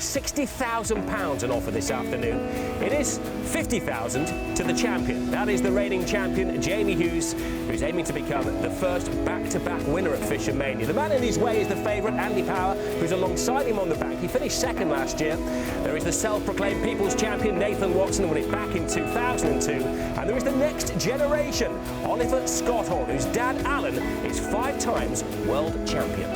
£60,000 on offer this afternoon. It is £50,000 to the champion. That is the reigning champion, Jamie Hughes, who's aiming to become the first back-to-back winner at FishOMania. The man in his way is the favourite, Andy Power, who's alongside him on the bank. He finished second last year. There is the self-proclaimed People's Champion, Nathan Watson, who won it back in 2002. And there is the next generation, Oliver Scott Hall, whose dad, Alan, is 5 times world champion.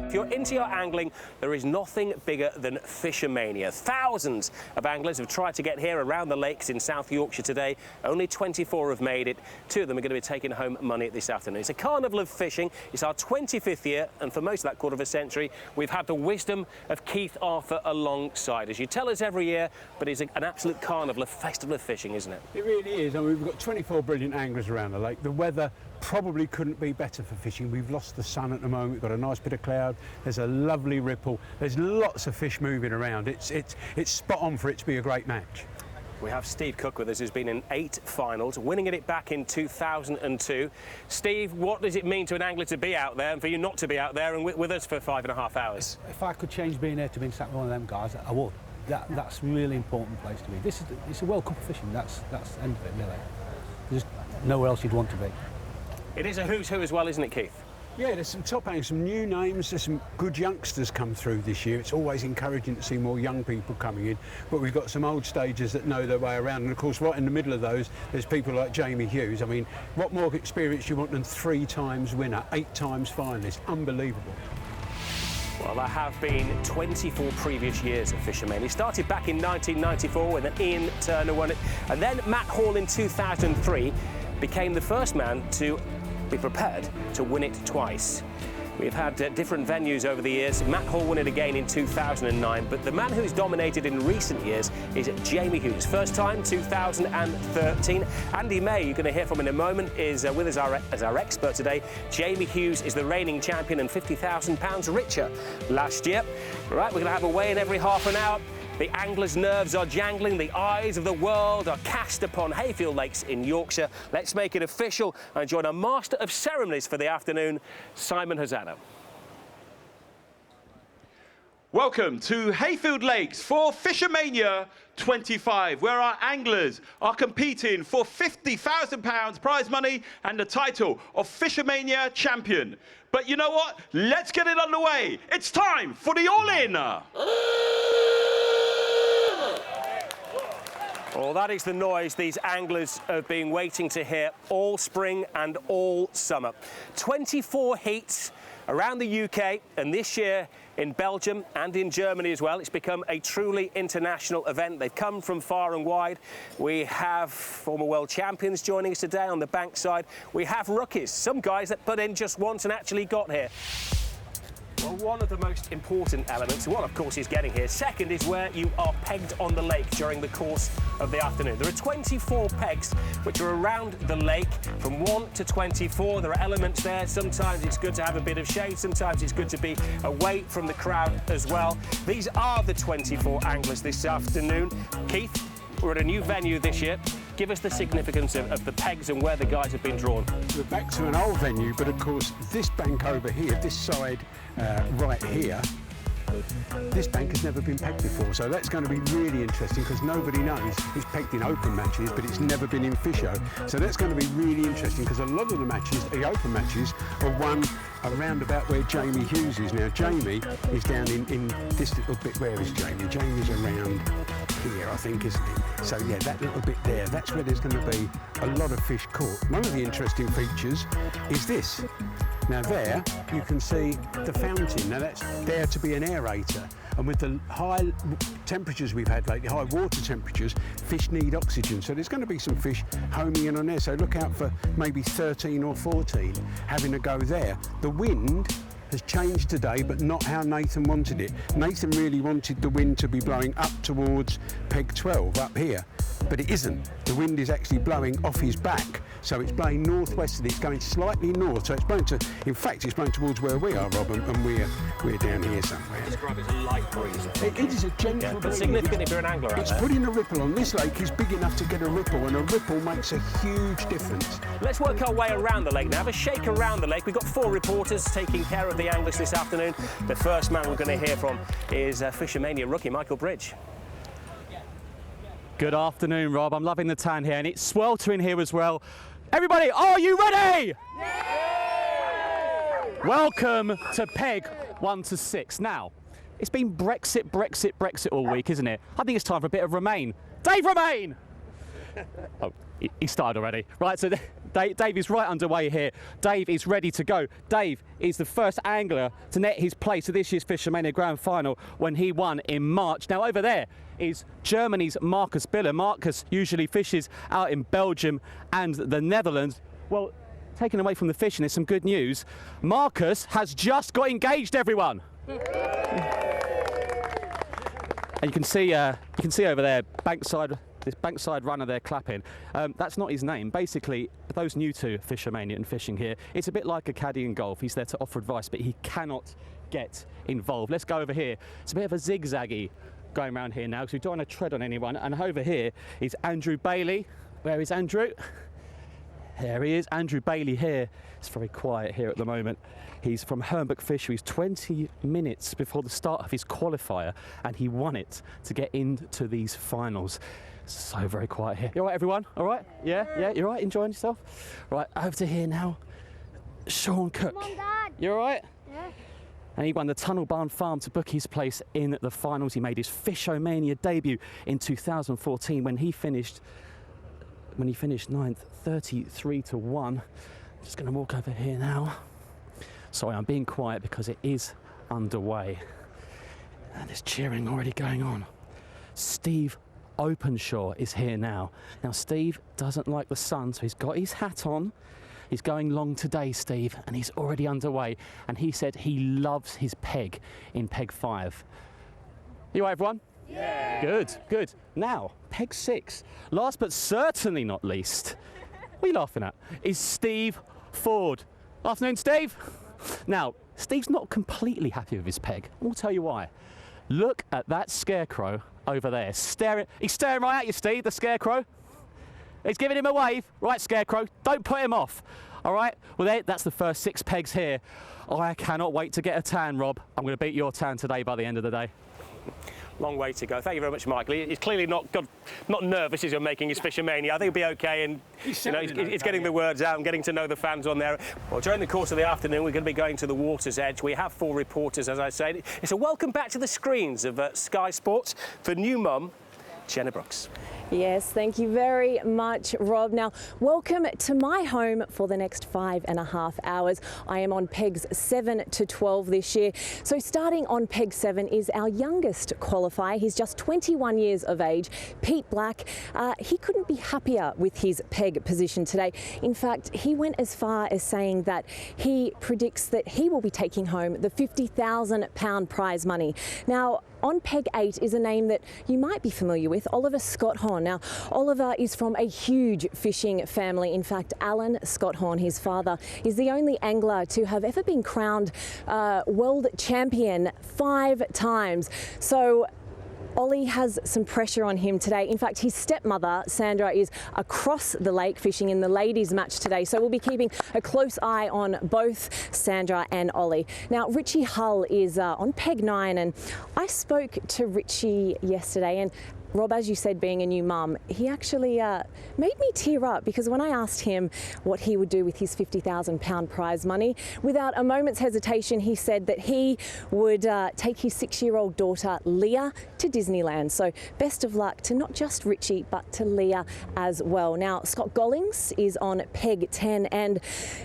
If you're into your angling, there is nothing bigger than FishOMania. Thousands of anglers have tried to get here around the lakes in South Yorkshire today. Only 24 have made it. 2 of them are going to be taking home money this afternoon. It's a carnival of fishing. It's our 25th year, and for most of that quarter of a century, we've had the wisdom of Keith Arthur alongside us. You tell us every year, but it's an absolute carnival, a festival of fishing, isn't it? It really is. I mean, we've got 24 brilliant anglers around the lake. The weather probably couldn't be better for fishing. We've lost the sun at the moment. We've got a nice bit of cloud. There's a lovely ripple. There's lots of fish moving around. It's spot on for it to be a great match. We have Steve Cook with us, who's been in 8 finals, winning it back in 2002. Steve, what does it mean to an angler to be out there and for you not to be out there and with us for 5.5 hours? If I could change being here to being sat with one of them guys, I would. That's a really important place to be. It's a World Cup of fishing. That's the end of it, really. There's nowhere else you'd want to be. It is a who's who as well, isn't it, Keith? Yeah, there's some top anglers, some new names, there's some good youngsters come through this year. It's always encouraging to see more young people coming in, but we've got some old stagers that know their way around, and of course right in the middle of those there's people like Jamie Hughes. I mean, what more experience you want than 3 times winner, 8 times finalist? Unbelievable. Well, there have been 24 previous years of FishOMania. It started back in 1994 when Ian Turner won it, and then Matt Hall in 2003 became the first man to be prepared to win it twice. We've had different venues over the years. Matt Hall won it again in 2009, but the man who's dominated in recent years is Jamie Hughes. First time, 2013. Andy May, you're going to hear from in a moment, is with us as our expert today. Jamie Hughes is the reigning champion and £50,000 richer last year. Right, we're going to have a weigh-in every half an hour. The anglers' nerves are jangling, the eyes of the world are cast upon Hayfield Lakes in Yorkshire. Let's make it official and join our master of ceremonies for the afternoon, Simon Hosanna. Welcome to Hayfield Lakes for FishOMania 25, where our anglers are competing for £50,000 prize money and the title of FishOMania champion. But you know what? Let's get it underway. It's time for the all-in. Well, that is the noise these anglers have been waiting to hear all spring and all summer. 24 heats around the UK, and this year in Belgium and in Germany as well. It's become a truly international event. They've come from far and wide. We have former world champions joining us today on the bank side. We have rookies, some guys that put in just once and actually got here. Well, one of the most important elements, one of course is getting here. Second is where you are pegged on the lake during the course of the afternoon. There are 24 pegs which are around the lake from 1 to 24. There are elements there. Sometimes it's good to have a bit of shade. Sometimes it's good to be away from the crowd as well. These are the 24 anglers this afternoon. Keith, we're at a new venue this year. Give us the significance of the pegs and where the guys have been drawn. We're back to an old venue, but of course this bank over here, this side right here, this bank has never been pegged before, so that's going to be really interesting because nobody knows. It's pegged in open matches, but it's never been in Fisho. So that's going to be really interesting because a lot of the matches, the open matches, are won around about where Jamie Hughes is. Now, Jamie is down in this little bit. Where is Jamie? Jamie's around here, I think, isn't he? So, yeah, that little bit there, that's where there's going to be a lot of fish caught. One of the interesting features is this. Now there, you can see the fountain. Now that's there to be an aerator. And with the high temperatures we've had lately, high water temperatures, fish need oxygen. So there's going to be some fish homing in on there. So look out for maybe 13 or 14 having a go there. The wind has changed today, but not how Nathan wanted it. Nathan really wanted the wind to be blowing up towards peg 12, up here. But it isn't. The wind is actually blowing off his back. So it's blowing northwesterly, it's going slightly north. So it's blowing to, in fact, it's blowing towards where we are, Rob, and we're down here somewhere. Describe it as a light breeze. It is a gentle but breeze. significant if you're an angler out It's there. putting a ripple on. This lake is big enough to get a ripple, and a ripple makes a huge difference. Let's work our way around the lake now. Have a shake around the lake. We've got 4 reporters taking care of the anglers this afternoon. The first man we're going to hear from is FishOMania rookie Michael Bridge. Good afternoon, Rob. I'm loving the tan here, and it's sweltering here as well. Everybody, are you ready? Yay! Welcome to Peg 1 to 6. Now, it's been Brexit all week, isn't it? I think it's time for a bit of Remain. Dave Remain! Oh, he started already. Right, so Dave is right underway here. Dave is ready to go. Dave is the first angler to net his place at this year's FishOMania Grand Final when he won in March. Now over there is Germany's Marcus Biller. Marcus usually fishes out in Belgium and the Netherlands. Well, taken away from the fishing, there's some good news. Marcus has just got engaged, everyone. And you can see over there, this bankside runner there clapping. That's not his name. Basically, those new to FishOMania and fishing here, it's a bit like a caddy in golf. He's there to offer advice, but he cannot get involved. Let's go over here. It's a bit of a zigzaggy going around here now because we don't want to tread on anyone. And over here is Andrew Bailey. Where is Andrew? There he is, Andrew Bailey here. It's very quiet here at the moment. He's from Hernbrook Fisheries, 20 minutes before the start of his qualifier, and he won it to get into these finals. So very quiet here. You all right, everyone? All right? Yeah? You all right? Enjoying yourself? Right, over to here now. Sean Cook. Come on, Dad. You all right? Yeah. And he won the Tunnel Barn Farm to book his place in the finals. He made his FishOMania debut in 2014 when he finished 9th, 33 to 1. Just going to walk over here now. Sorry, I'm being quiet because it is underway. And there's cheering already going on. Steve Openshaw is here now. Now, Steve doesn't like the sun, so he's got his hat on. He's going long today, Steve, and he's already underway. And he said he loves his peg in peg 5. You all right, everyone? Yeah. Good. Now, peg 6. Last but certainly not least, what are you laughing at? Is Steve Ford. Afternoon, Steve. Now, Steve's not completely happy with his peg. I'll tell you why. Look at that scarecrow over there. He's staring right at you, Steve, the scarecrow. He's giving him a wave. Right, scarecrow, don't put him off. All right? Well, that's the first 6 pegs here. I cannot wait to get a tan, Rob. I'm going to beat your tan today by the end of the day. Long way to go. Thank you very much, Michael. He's clearly not nervous as you're making his FishOMania. I think he'll be okay, and he's getting the words out and getting to know the fans on there. Well, during the course of the afternoon, we're going to be going to the water's edge. We have 4 reporters, as I said. It's a welcome back to the screens of Sky Sports for new mum, Jenna Brooks. Yes, thank you very much, Rob. Now, welcome to my home for the next 5.5 hours. I am on pegs 7 to 12 this year. So starting on peg 7 is our youngest qualifier. He's just 21 years of age, Pete Black. He couldn't be happier with his peg position today. In fact, he went as far as saying that he predicts that he will be taking home the £50,000 prize money. Now, on peg 8 is a name that you might be familiar with, Oliver Scott Horn. Now, Oliver is from a huge fishing family. In fact, Alan Scott Horn, his father, is the only angler to have ever been crowned world champion 5 times. So Ollie has some pressure on him today. In fact, his stepmother, Sandra, is across the lake fishing in the ladies' match today. So we'll be keeping a close eye on both Sandra and Ollie. Now, Richie Hull is on peg 9, and I spoke to Richie yesterday, and Rob, as you said, being a new mum, he actually made me tear up because when I asked him what he would do with his £50,000 prize money, without a moment's hesitation, he said that he would take his 6-year-old daughter, Leah, to Disneyland. So best of luck to not just Richie, but to Leah as well. Now, Scott Gollings is on peg 10, and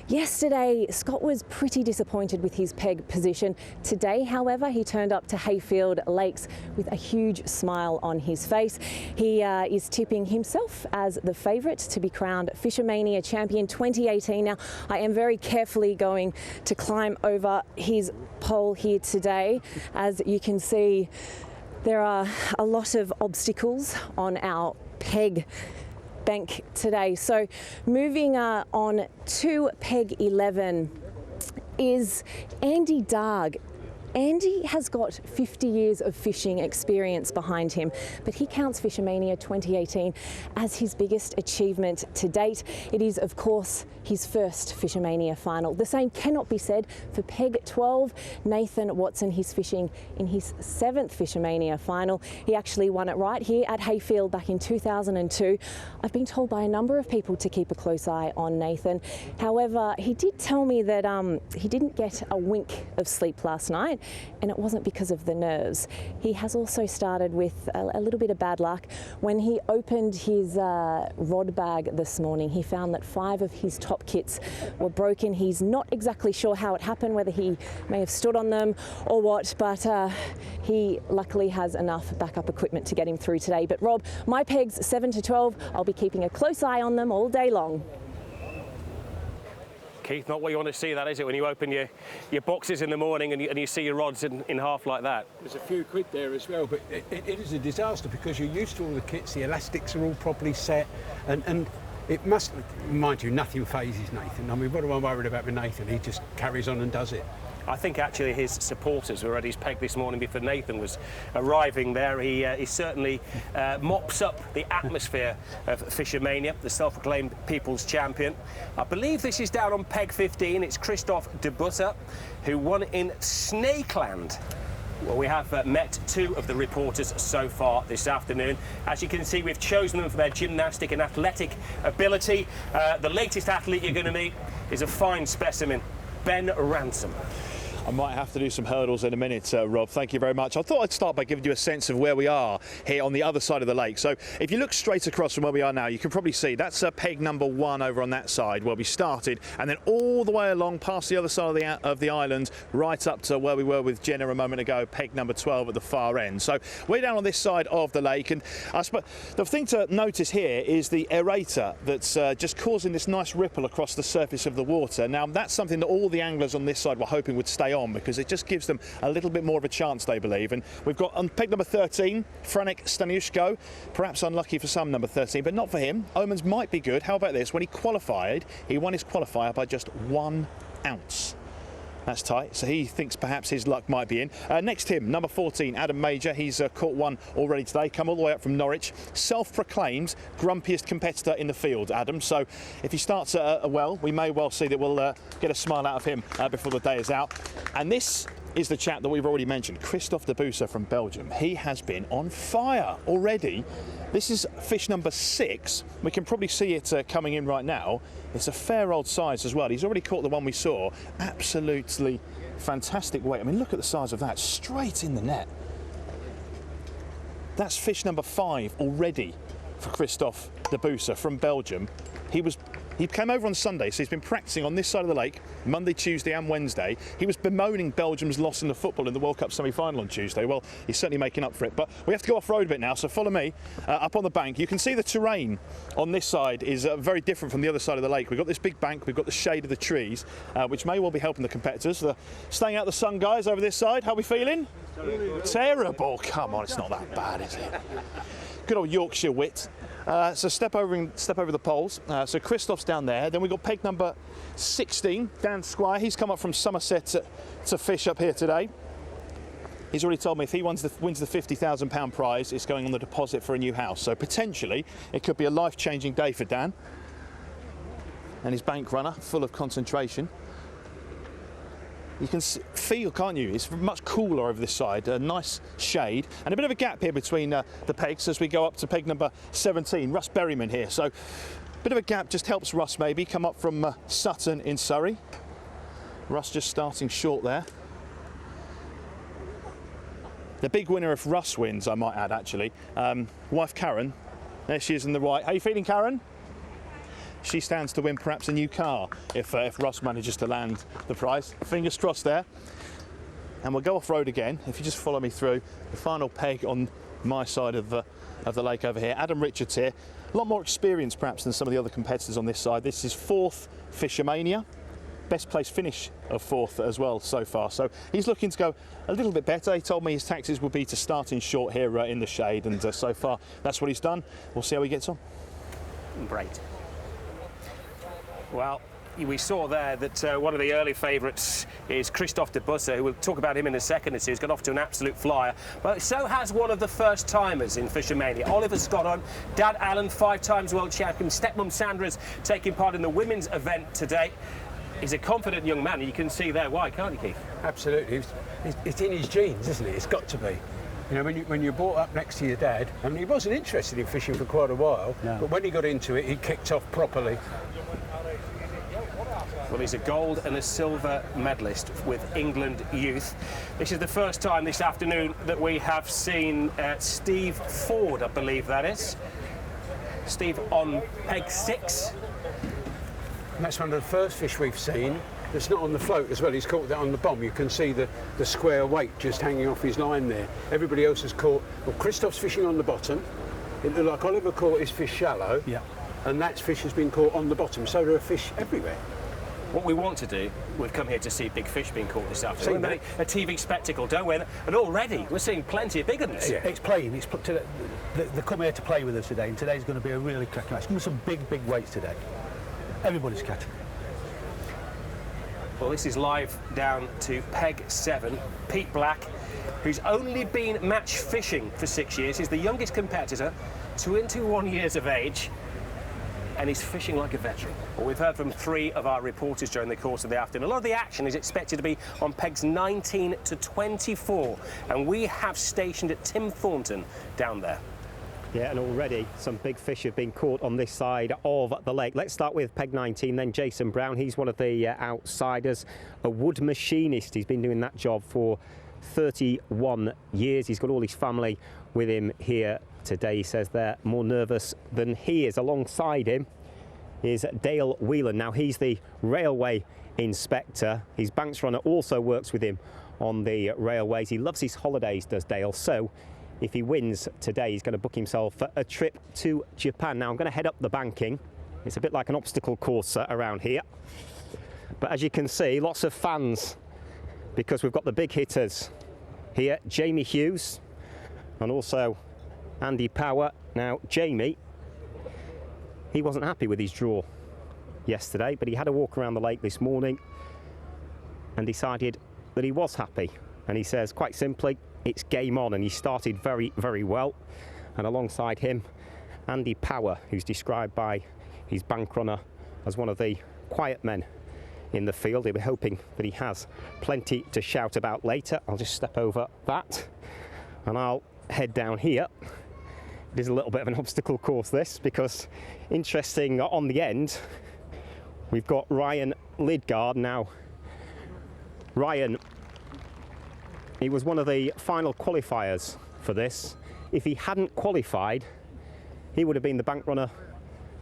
yesterday, Scott was pretty disappointed with his peg position. Today, however, he turned up to Hayfield Lakes with a huge smile on his face. He is tipping himself as the favourite to be crowned FishOMania Champion 2018. Now, I am very carefully going to climb over his pole here today. As you can see, there are a lot of obstacles on our peg bank today. So moving on to peg 11 is Andy Darg. Andy has got 50 years of fishing experience behind him, but he counts FishOMania 2018 as his biggest achievement to date. It is, of course, his first FishOMania final. The same cannot be said for peg 12, Nathan Watson. He's fishing in his 7th FishOMania final. He actually won it right here at Hayfield back in 2002. I've been told by a number of people to keep a close eye on Nathan. However, he did tell me that he didn't get a wink of sleep last night, and it wasn't because of the nerves. He has also started with a little bit of bad luck. When he opened his rod bag this morning, he found that 5 of his top kits were broken. He's not exactly sure how it happened, whether he may have stood on them or what, but he luckily has enough backup equipment to get him through today. But Rob, my pegs 7 to 12, I'll be keeping a close eye on them all day long. Keith, not what you want to see, that is it, when you open your boxes in the morning and you see your rods in half like that. There's a few quid there as well, but it is a disaster because you're used to all the kits, the elastics are all properly set, and it must, mind you, nothing phases Nathan. I mean, what am I worried about with Nathan? He just carries on and does it. I think actually his supporters were at his peg this morning before Nathan was arriving there. He certainly mops up the atmosphere of FishOMania, the self-proclaimed people's champion. I believe this is down on peg 15. It's Christophe de Butter, who won in Snakeland. Well, we have met 2 of the reporters so far this afternoon. As you can see, we've chosen them for their gymnastic and athletic ability. The latest athlete you're going to meet is a fine specimen, Ben Ransom. I might have to do some hurdles in a minute, Rob. Thank you very much. I thought I'd start by giving you a sense of where we are here on the other side of the lake. So if you look straight across from where we are now, you can probably see that's peg number 1 over on that side where we started, and then all the way along past the other side of the island, right up to where we were with Jenna a moment ago, peg number 12 at the far end. So we're down on this side of the lake, and I suppose the thing to notice here is the aerator that's just causing this nice ripple across the surface of the water. Now that's something that all the anglers on this side were hoping would stay on, because it just gives them a little bit more of a chance, they believe. And we've got on peg number 13, Franek Staniushko, perhaps unlucky for some, number 13, but not for him. Omens might be good. How about this? When he qualified, he won his qualifier by just 1 ounce. That's tight, so he thinks perhaps his luck might be in. Next to him, number 14, Adam Major. He's caught 1 already today, come all the way up from Norwich. Self-proclaimed grumpiest competitor in the field, Adam. So if he starts well, we may well see that we'll get a smile out of him before the day is out. And this is the chap that we've already mentioned, Christophe de Butter from Belgium. He has been on fire already. This is fish number 6. We can probably see it coming in right now. It's a fair old size as well. He's already caught the one we saw. Absolutely fantastic weight. I mean, look at the size of that, straight in the net. That's fish number 5 already for Christophe de Butter from Belgium. He came over on Sunday, so he's been practicing on this side of the lake, Monday, Tuesday and Wednesday. He was bemoaning Belgium's loss in the football in the World Cup semi-final on Tuesday. Well, he's certainly making up for it. But we have to go off-road a bit now, so follow me up on the bank. You can see the terrain on this side is very different from the other side of the lake. We've got this big bank, we've got the shade of the trees, which may well be helping the competitors. Staying out the sun, guys, over this side. How are we feeling? Terrible. Come on, it's not that bad, is it? Good old Yorkshire wit. So step over the poles. So Christophe's down there. Then we've got peg number 16, Dan Squire. He's come up from Somerset to fish up here today. He's already told me if he wins the £50,000 prize, it's going on the deposit for a new house. So potentially it could be a life-changing day for Dan. And his bank runner, full of concentration. You can feel, can't you? It's much cooler over this side, a nice shade, and a bit of a gap here between the pegs as we go up to peg number 17, Russ Berryman here. So a bit of a gap just helps Russ maybe come up from Sutton in Surrey. Russ just starting short there. The big winner if Russ wins, I might add actually, wife Karen, there she is in the white. How you feeling, Karen? She stands to win perhaps a new car if Russ manages to land the prize. Fingers crossed there. And we'll go off-road again. If you just follow me through the final peg on my side of the lake over here. Adam Richards here. A lot more experience perhaps than some of the other competitors on this side. This is 4th FishOMania. Best place finish of 4th as well so far. So he's looking to go a little bit better. He told me his tactics would be to start in short here in the shade, and so far that's what he's done. We'll see how he gets on. Great. Well, we saw there that one of the early favourites is Christophe de Busse, who we'll talk about him in a second. He's got off to an absolute flyer. But so has one of the first-timers in FishOMania, Oliver Scott. Dad Alan, 5 times world champion. Stepmom Sandra's taking part in the women's event today. He's a confident young man. You can see there why, can't you, Keith? Absolutely. It's in his genes, isn't it? It's got to be. You know, when you're brought up next to your dad, I mean, he wasn't interested in fishing for quite a while, but when he got into it, he kicked off properly. Well, he's a gold and a silver medalist with England youth. This is the first time this afternoon that we have seen Steve Ford, I believe that is. Steve on peg 6. And that's one of the first fish we've seen that's not on the float as well. He's caught that on the bomb. You can see the square weight just hanging off his line there. Everybody else has caught. Well, Christophe's fishing on the bottom. It looked like Oliver caught his fish shallow. Yeah. And that fish has been caught on the bottom. So there are fish everywhere. What we want to do, we've come here to see big fish being caught this afternoon. A TV spectacle, don't we? And already we're seeing plenty of big ones. Yeah. It's playing. They come here to play with us today, and today's going to be a really cracking match. There's some big weights today. Everybody's catching. Well, this is live down to peg 7. Pete Black, who's only been match fishing for 6 years. He's the youngest competitor, 21 years of age. And he's fishing like a veteran. Well, we've heard from 3 of our reporters during the course of the afternoon. A lot of the action is expected to be on pegs 19 to 24, and we have stationed at Tim Thornton down there. Yeah, and already some big fish have been caught on this side of the lake. Let's start with peg 19, then Jason Brown. He's one of the outsiders, a wood machinist. He's been doing that job for 31 years. He's got all his family with him here today. He says they're more nervous than he is. Alongside him is Dale Whelan. Now, he's the railway inspector. His banks runner also works with him on the railways. He loves his holidays, does Dale. So if he wins today, he's going to book himself a trip to Japan. Now, I'm going to head up the banking. It's a bit like an obstacle course around here. But as you can see, lots of fans, because we've got the big hitters here. Jamie Hughes and also Andy Power. Now, Jamie, he wasn't happy with his draw yesterday, but he had a walk around the lake this morning and decided that he was happy. And he says, quite simply, it's game on. And he started very, very well. And alongside him, Andy Power, who's described by his bank runner as one of the quiet men in the field. He'll be hoping that he has plenty to shout about later. I'll just step over that and I'll head down here. It is a little bit of an obstacle course, this, because interesting on the end, we've got Ryan Lidgard. Now, Ryan, he was one of the final qualifiers for this. If he hadn't qualified, he would have been the bank runner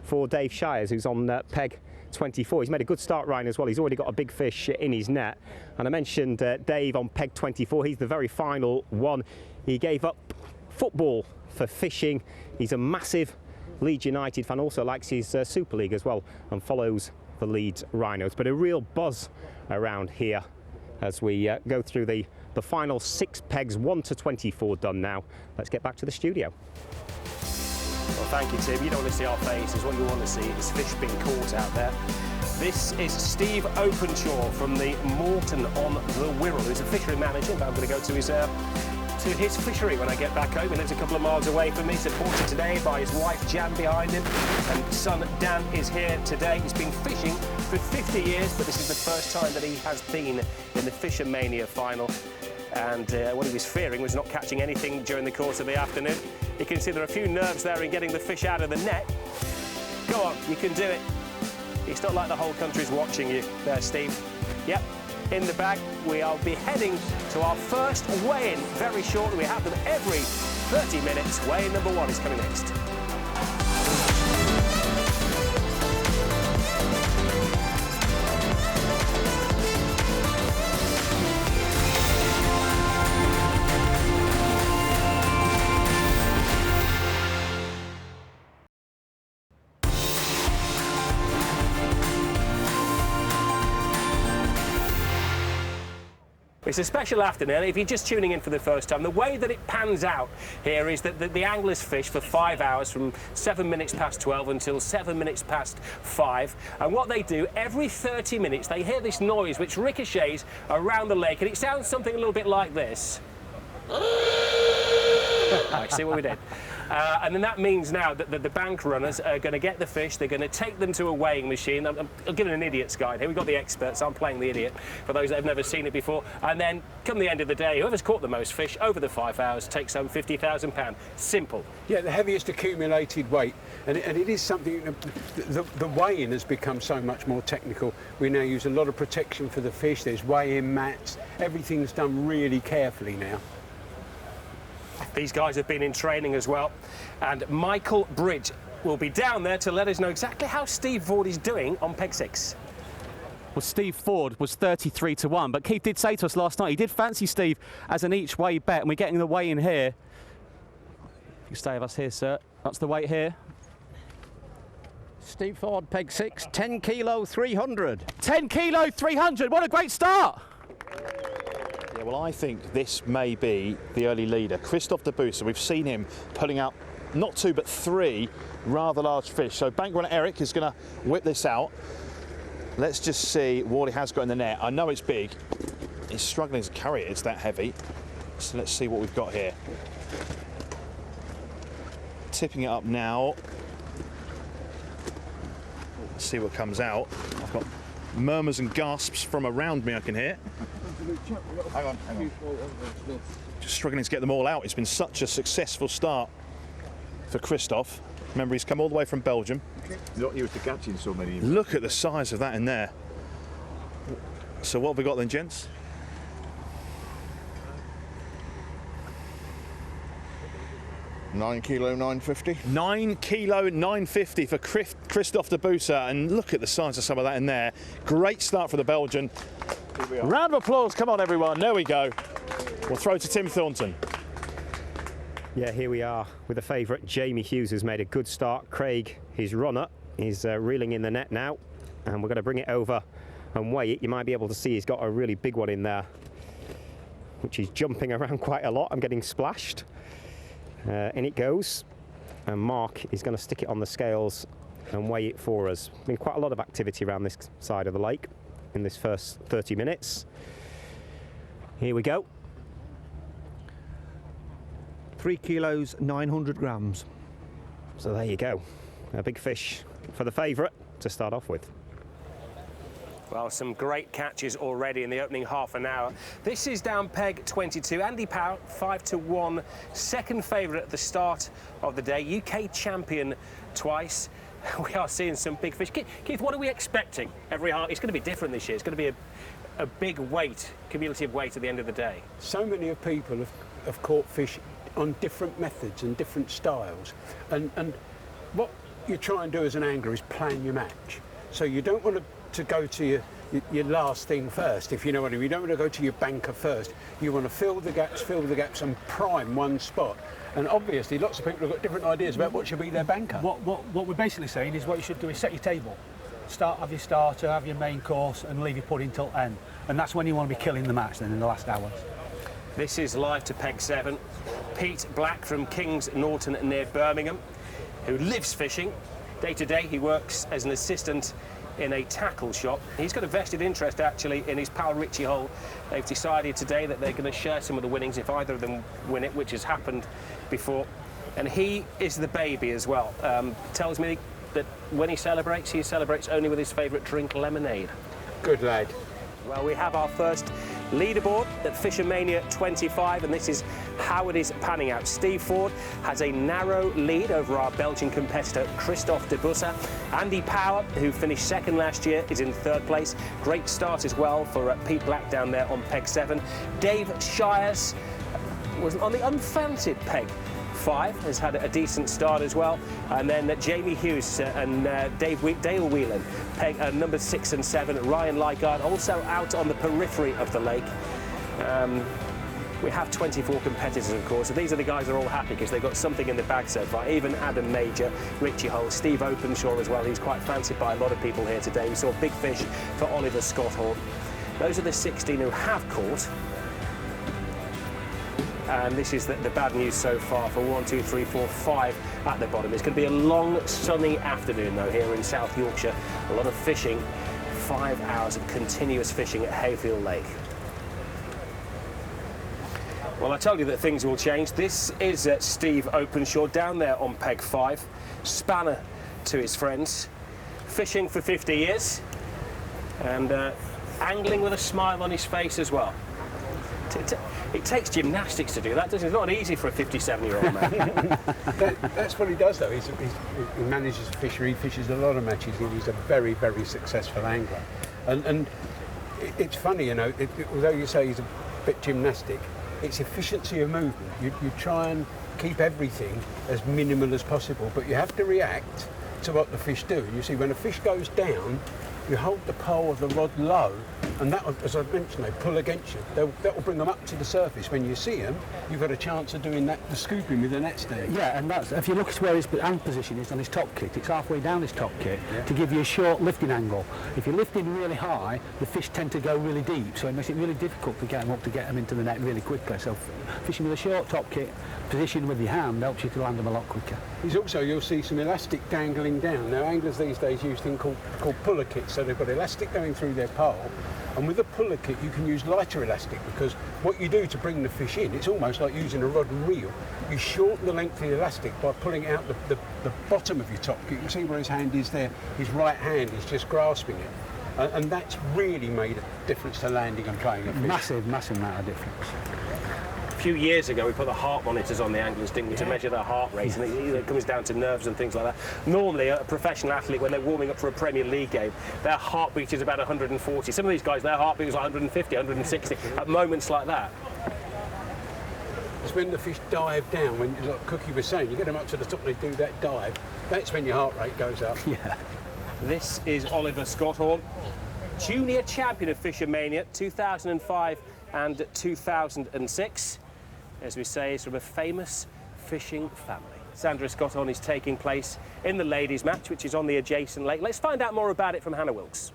for Dave Shires, who's on peg 24. He's made a good start, Ryan, as well. He's already got a big fish in his net. And I mentioned Dave on peg 24. He's the very final one. He gave up football for fishing. He's a massive Leeds United fan, also likes his Super League as well, and follows the Leeds Rhinos. But a real buzz around here as we go through the final 6 pegs, 1 to 24 done now. Let's get back to the studio. Well, thank you, Tim. You don't want to see our faces. What you want to see is fish being caught out there. This is Steve Openshaw from the Moreton on the Wirral, who's a fishery manager. But I'm going to go to his fishery when I get back home. He lives a couple of miles away from me, supported today by his wife Jan behind him, and son Dan is here today. He's been fishing for 50 years, but this is the first time that he has been in the FishOMania final. And what he was fearing was not catching anything during the course of the afternoon. You can see there are a few nerves there in getting the fish out of the net. Go on, you can do it. It's not like the whole country's watching you there, Steve. Yep, in the bag. We'll be heading to our first weigh-in very shortly. We have them every 30 minutes. Weigh-in number 1 is coming next. It's a special afternoon. If you're just tuning in for the first time, the way that it pans out here is that the anglers fish for 5 hours from 7 minutes past 12 until 7 minutes past 5. And what they do, every 30 minutes, they hear this noise which ricochets around the lake, and it sounds something a little bit like this. Right, see what we did? And then that means now that the bank runners are going to get the fish, they're going to take them to a weighing machine. I'm giving an idiot's guide here. We've got the experts, I'm playing the idiot for those that have never seen it before. And then come the end of the day, whoever's caught the most fish over the 5 hours takes home £50,000. Simple. Yeah, the heaviest accumulated weight. And it is something, the weighing has become so much more technical. We now use a lot of protection for the fish. There's weigh-in mats. Everything's done really carefully now. These guys have been in training as well, and Michael Bridge will be down there to let us know exactly how Steve Ford is doing on peg 6. Well, Steve Ford was 33 to 1, but Keith did say to us last night he did fancy Steve as an each way bet, and we're getting the weigh in here. If you stay with us here, sir, that's the weight here. Steve Ford, peg 6, 10 kilo 300. 10 kilo 300, what a great start! Yeah, well, I think this may be the early leader. Christophe de Busse, we've seen him pulling out not 2 but 3 rather large fish. So bank runner Eric is going to whip this out. Let's just see what he has got in the net. I know it's big. He's struggling to carry it. It's that heavy. So let's see what we've got here. Tipping it up now. Let's see what comes out. I've got murmurs and gasps from around me I can hear. Hang on. Just struggling to get them all out. It's been such a successful start for Christophe. Remember, he's come all the way from Belgium. Not used to catching so many. Look at the size of that in there. So what have we got then, gents? $9 kilo 950. 9 kilo 950 for Christophe de Busse, and look at the size of some of that in there. Great start for the Belgian. Round of applause, come on everyone, there we go. We'll throw to Tim Thornton. Yeah, here we are with the favourite. Jamie Hughes has made a good start. Craig, his runner, is reeling in the net now, and we're going to bring it over and weigh it. You might be able to see he's got a really big one in there, which is jumping around quite a lot. I'm getting splashed. In it goes, and Mark is going to stick it on the scales and weigh it for us. Been quite a lot of activity around this side of the lake in this first 30 minutes. Here we go. 3 kilos 900 grams. So there you go, a big fish for the favourite to start off with. Well, some great catches already in the opening half an hour. This is down peg 22. Andy Power, 5 to 1, second favourite at the start of the day. UK champion twice. We are seeing some big fish. Keith, what are we expecting every half? It's going to be different this year. It's going to be a big weight, cumulative weight at the end of the day. So many of people have caught fish on different methods and different styles. And what you try and do as an angler is plan your match. So you don't want to go to your last thing first, if you know what I mean. You don't want to go to your banker first. You want to fill the gaps and prime one spot. And obviously lots of people have got different ideas about what should be their banker. What we're basically saying is what you should do is set your table. Have your starter, have your main course, and leave your pudding till end. And that's when you want to be killing the match then in the last hours. This is live to peg 7. Pete Black from Kings Norton near Birmingham, who lives fishing. Day to day he works as an assistant in a tackle shop. He's got a vested interest actually in his pal Richie Hull. They've decided today that they're going to share some of the winnings if either of them win it, which has happened before. And he is the baby as well. Tells me that when he celebrates only with his favourite drink, lemonade. Good lad. Well, we have our first leaderboard at FishOMania 25, and this is how it is panning out. Steve Ford has a narrow lead over our Belgian competitor Christophe de Busse. Andy Power, who finished second last year, is in third place. Great start as well for Pete Black down there on peg 7. Dave Shires was on the unfancied peg 5, has had a decent start as well. And then Jamie Hughes and Dale Whelan, peg number 6 and 7. Ryan Leigard also out on the periphery of the lake. We have 24 competitors, of course, so these are the guys that are all happy because they've got something in the bag so far. Even Adam Major, Richie Hull, Steve Openshaw as well. He's quite fancied by a lot of people here today. We saw big fish for Oliver Scott Horn. Those are the 16 who have caught. And this is the bad news so far for 1, 2, 3, 4, 5 at the bottom. It's going to be a long, sunny afternoon, though, here in South Yorkshire. A lot of fishing, 5 hours of continuous fishing at Hayfield Lake. Well, I told you that things will change. This is Steve Openshaw down there on peg 5, spanner to his friends, fishing for 50 years and angling with a smile on his face as well. It takes gymnastics to do that, doesn't it? It's not easy for a 57-year-old man. That's what he does, though. He manages a fishery, he fishes a lot of matches, and he's a very, very successful angler. And it's funny, you know, although you say he's a bit gymnastic, it's efficiency of movement. You try and keep everything as minimal as possible, but you have to react to what the fish do. You see, when a fish goes down, you hold the pole of the rod low, and that, as I mentioned, they pull against you. That will bring them up to the surface. When you see them, you've got a chance of doing that, the scooping with the net stand. Yeah, and that's, if you look at where his hand position is on his top kit, it's halfway down his top kit to give you a short lifting angle. If you're lifting really high, the fish tend to go really deep, so it makes it really difficult to get them up, to get them into the net really quickly. So fishing with a short top kit position with your hand helps you to land them a lot quicker. There's also, you'll see some elastic dangling down. Now, anglers these days use things called puller kits, so they've got elastic going through their pole, and with a puller kit you can use lighter elastic, because what you do to bring the fish in, it's almost like using a rod and reel. You shorten the length of the elastic by pulling out the bottom of your top kit. You can see where his hand is there, his right hand is just grasping it. And that's really made a difference to landing and playing a fish. Massive amount of difference. A few years ago, we put the heart monitors on the anglers, didn't we, to measure their heart rate, and it comes down to nerves and things like that. Normally, a professional athlete, when they're warming up for a Premier League game, their heartbeat is about 140. Some of these guys, their heartbeat is like 150, 160 at moments like that. It's when the fish dive down, when, like Cookie was saying, you get them up to the top and they do that dive, that's when your heart rate goes up. Yeah. This is Oliver Scotthorne, junior champion of FishOMania 2005 and 2006. As we say, he's from a famous fishing family. Sandra Scotthorne is taking place in the ladies' match, which is on the adjacent lake. Let's find out more about it from Hannah Wilkes.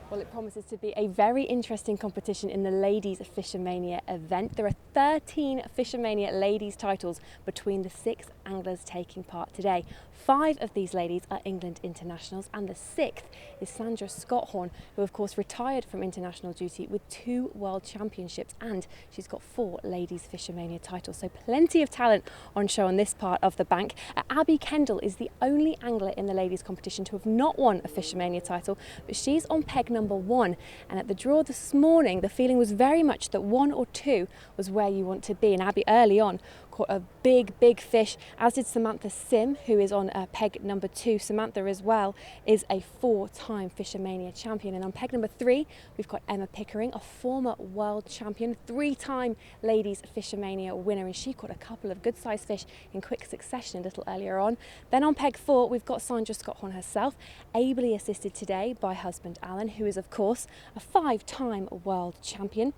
Well, it promises to be a very interesting competition in the ladies' FishOMania event. There are 13 FishOMania ladies titles between the 6 anglers taking part today. 5 of these ladies are England internationals, and the 6th is Sandra Scotthorne, who of course retired from international duty with 2 world championships, and she's got 4 ladies FishOMania titles. So plenty of talent on show on this part of the bank. Abby Kendall is the only angler in the ladies competition to have not won a FishOMania title, but she's on peg number 1, and at the draw this morning the feeling was very much that 1 or 2 was where you want to be, and Abby early on caught a big fish, as did Samantha Sim, who is on peg number 2. Samantha as well is a 4-time FishOMania champion, and on peg number 3 we've got Emma Pickering, a former world champion, 3-time ladies FishOMania winner, and she caught a couple of good sized fish in quick succession a little earlier on. Then on peg 4 we've got Sandra Scotthorne herself, ably assisted today by husband Alan, who is of course a 5-time world champion.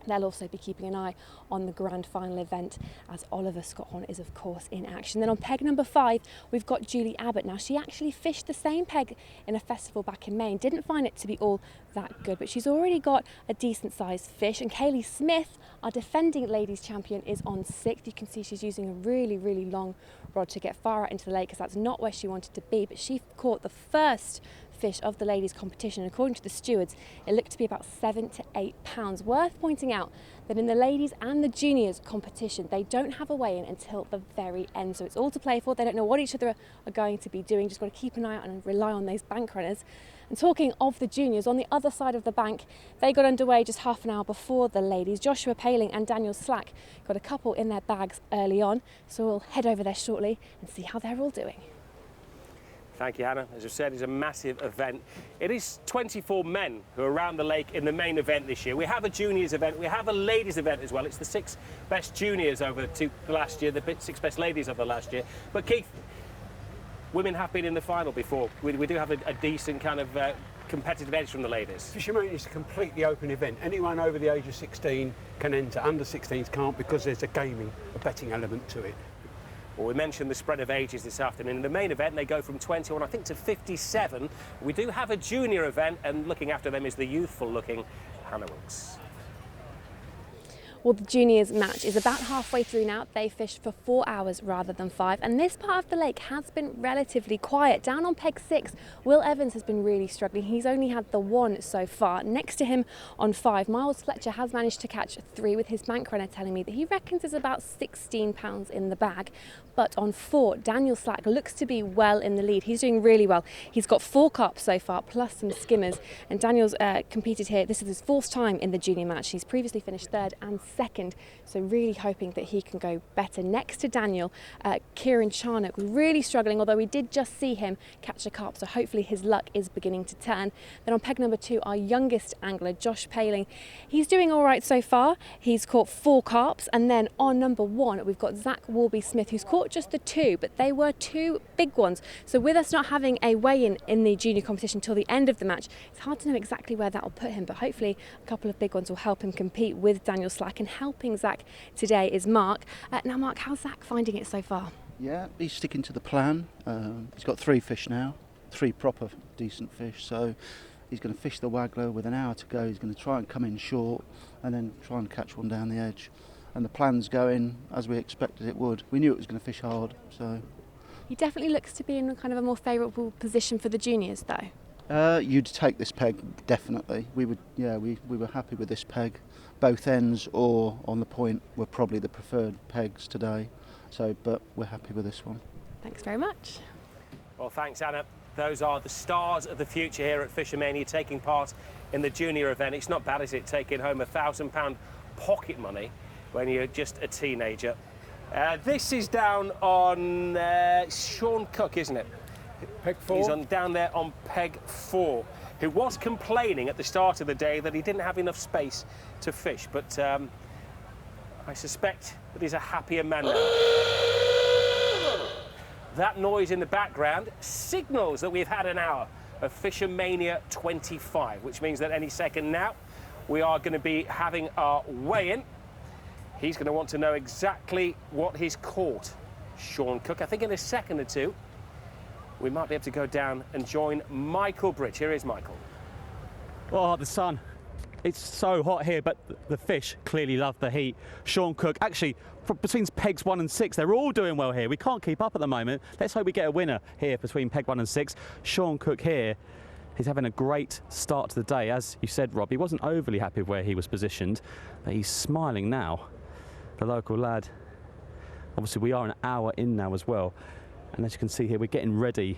They'll also be keeping an eye on the grand final event, as Oliver Scotthorne is of course in action. Then on peg number 5 we've got Julie Abbott. Now, she actually fished the same peg in a festival back in May and didn't find it to be all that good, but she's already got a decent sized fish. And Kaylee Smith, our defending ladies champion, is on 6th. You can see she's using a really long rod to get far out into the lake, because that's not where she wanted to be, but she caught the first fish of the ladies competition. According to the stewards, it looked to be about 7 to 8 pounds. Worth pointing out that in the ladies and the juniors competition, they don't have a weigh-in until the very end, so it's all to play for. They don't know what each other are going to be doing, just got to keep an eye out and rely on those bank runners. And talking of the juniors, on the other side of the bank, they got underway just half an hour before the ladies. Joshua Paling and Daniel Slack got a couple in their bags early on, so we'll head over there shortly and see how they're all doing. Thank you, Hannah. As I said, it's a massive event. It is 24 men who are around the lake in the main event this year. We have a juniors event, we have a ladies event as well. It's the 6 best juniors over the last year, the 6 best ladies of the last year. But Keith, women have been in the final before. We do have a decent kind of competitive edge from the ladies. FishOMania is a completely open event. Anyone over the age of 16 can enter. Under 16s can't, because there's a betting element to it. Well, we mentioned the spread of ages this afternoon. In the main event, they go from 21, I think, to 57. We do have a junior event, and looking after them is the youthful-looking Hannah Wilkes. Well, the juniors match is about halfway through now. They fished for 4 hours rather than 5, and this part of the lake has been relatively quiet. Down on peg 6, Will Evans has been really struggling. He's only had the 1 so far. Next to him on 5, Miles Fletcher has managed to catch 3, with his bank runner telling me that he reckons there's about 16 pounds in the bag. But on 4, Daniel Slack looks to be well in the lead. He's doing really well. He's got 4 carp so far, plus some skimmers. And Daniel's competed here. This is his 4th time in the junior match. He's previously finished 3rd and 2nd, so really hoping that he can go better. Next to Daniel, Kieran Charnock was really struggling, although we did just see him catch a carp, so hopefully his luck is beginning to turn. Then on peg number 2, our youngest angler, Josh Paling. He's doing all right so far. He's caught 4 carps. And then on number 1, we've got Zach Warby-Smith, who's caught just the 2, but they were 2 big ones. So with us not having a weigh-in in the junior competition till the end of the match, it's hard to know exactly where that will put him, but hopefully a couple of big ones will help him compete with Daniel Slack. And helping Zach today is Mark. Now Mark, how's Zach finding it so far? Yeah, he's sticking to the plan. He's got 3 fish now, 3 proper decent fish, so he's going to fish the waggler with an hour to go. He's going to try and come in short and then try and catch one down the edge. And the plan's going as we expected it would. We knew it was going to fish hard, so. He definitely looks to be in kind of a more favourable position for the juniors though. You'd take this peg, definitely. We were happy with this peg. Both ends or on the point were probably the preferred pegs today. So, but we're happy with this one. Thanks very much. Well, thanks, Anna. Those are the stars of the future here at FishOMania, taking part in the junior event. It's not bad, is it, taking home £1,000 pocket money when you're just a teenager. This is down on Sean Cook, isn't it? Peg 4. He's down there on peg 4, who was complaining at the start of the day that he didn't have enough space to fish, but I suspect that he's a happier man now. That noise in the background signals that we've had an hour of FishOMania 25, which means that any second now we are going to be having our weigh-in. He's going to want to know exactly what he's caught. Sean Cook, I think in a second or two, we might be able to go down and join Michael Bridge. Here is Michael. Oh, the sun. It's so hot here, but the fish clearly love the heat. Sean Cook, actually, between pegs 1 and 6, they're all doing well here. We can't keep up at the moment. Let's hope we get a winner here between peg 1 and 6. Sean Cook here, he's having a great start to the day. As you said, Rob, he wasn't overly happy with where he was positioned, but he's smiling now. The local lad. Obviously, we are an hour in now as well. And as you can see here, we're getting ready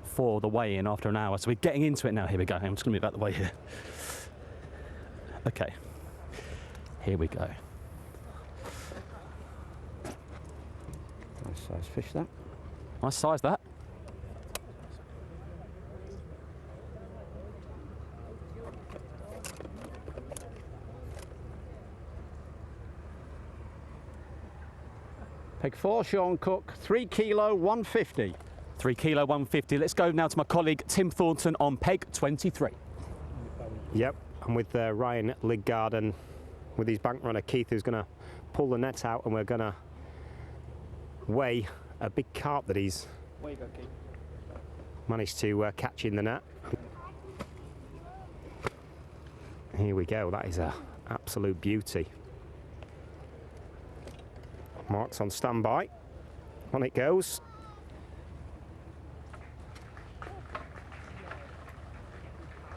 for the weigh-in after an hour. So we're getting into it now. Here we go. I'm just going to move out the way here. Okay. Here we go. Nice size fish, that. Nice size, that. Peg 4, Sean Cook, 3 kilo 150. 3 kilo 150. Let's go now to my colleague Tim Thornton on peg 23. Yep, I'm with Ryan Lidgard and with his bank runner Keith, who's going to pull the net out, and we're going to weigh a big carp that he's managed to catch in the net. Here we go. That is an absolute beauty. Mark's on standby. On it goes.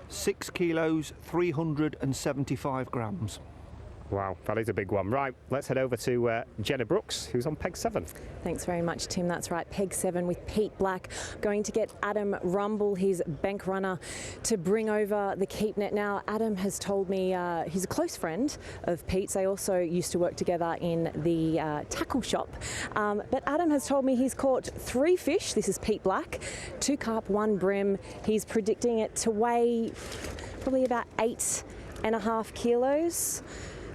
Six kilos, 375 grams. Wow, that is a big one. Right, let's head over to Jenna Brooks, who's on peg 7. Thanks very much, Tim. That's right, peg 7 with Pete Black. Going to get Adam Rumble, his bank runner, to bring over the keep net. Now, Adam has told me he's a close friend of Pete's. They also used to work together in the tackle shop. But Adam has told me he's caught 3 fish. This is Pete Black, 2 carp, 1 brim. He's predicting it to weigh probably about 8.5 kilos.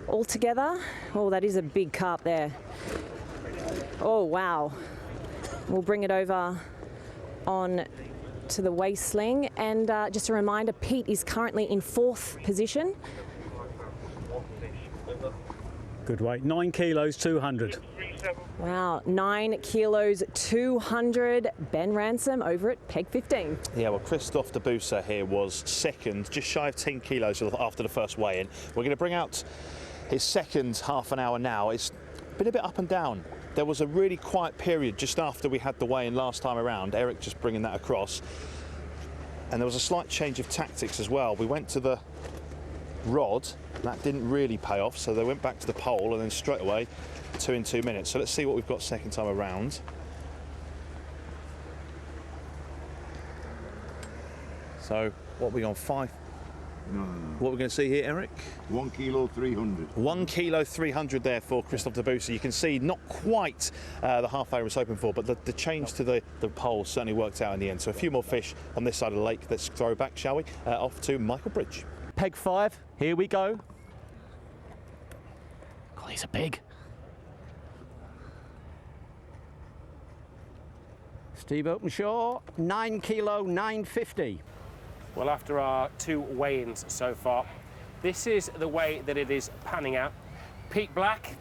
Altogether. Oh, that is a big carp there. Oh, wow. We'll bring it over on to the weigh sling. And just a reminder, Pete is currently in 4th position. Good weight, 9 kilos, 200. Wow, 9 kilos, 200. Ben Ransom over at peg 15. Yeah, well, Christophe Debusa here was second, just shy of 10 kilos after the first weigh-in. We're going to bring out his second half an hour now. It's been a bit up and down. There was a really quiet period just after we had the weigh-in last time around. Eric just bringing that across. And there was a slight change of tactics as well. We went to the rod, that didn't really pay off, so they went back to the pole and then straight away 2 in 2 minutes. So let's see what we've got second time around. So what are we on, 5? No. What are we going to see here, Eric? 1 kilo 300. 1 kilo 300 there for Christophe Debussy. You can see not quite the half hour he was hoping for, but the change to the pole certainly worked out in the end. So a few more fish on this side of the lake. Let's throw back, shall we? Off to Michael Bridge. Peg 5, here we go. God, these are big. Steve Openshaw, 9 kilo 950. Well, after our 2 weigh-ins so far, this is the way that it is panning out. Pete Black,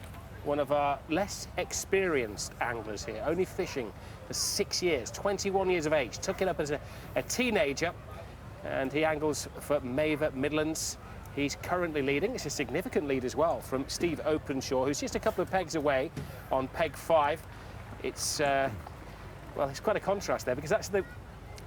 one of our less experienced anglers here, only fishing for 6 years, 21 years of age, took it up as a teenager, and he angles for Maver Midlands. He's currently leading. It's a significant lead as well from Steve Openshaw, who's just a couple of pegs away on peg 5. It's, well, it's quite a contrast there because that's the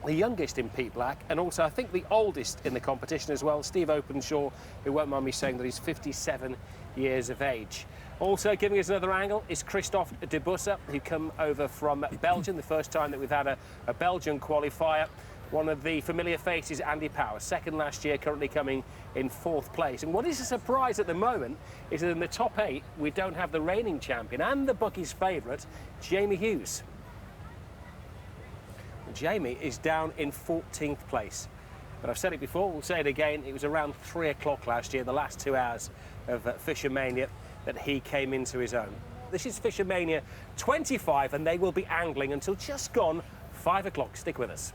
youngest in Pete Black, and also I think the oldest in the competition as well, Steve Openshaw, who won't mind me saying that he's 57 years of age. Also giving us another angle is Christophe Debussy, who come over from Belgium, the first time that we've had a Belgian qualifier. One of the familiar faces, Andy Power, second last year, currently coming in 4th place. And what is a surprise at the moment is that in the top 8, we don't have the reigning champion and the bookies' favourite, Jamie Hughes. Jamie is down in 14th place. But I've said it before, we'll say it again, it was around 3 o'clock last year, the last 2 hours of FishOMania, that he came into his own. This is FishOMania 25, and they will be angling until just gone 5 o'clock. Stick with us.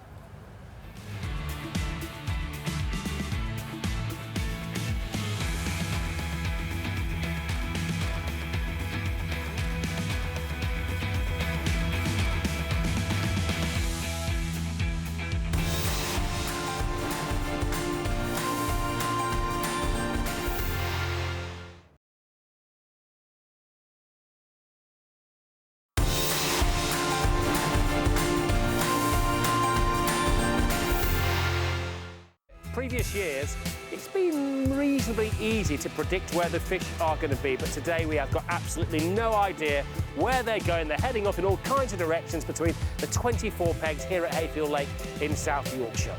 Previous years, it's been reasonably easy to predict where the fish are going to be, but today we have got absolutely no idea where they're going. They're heading off in all kinds of directions between the 24 pegs here at Hayfield Lake in South Yorkshire.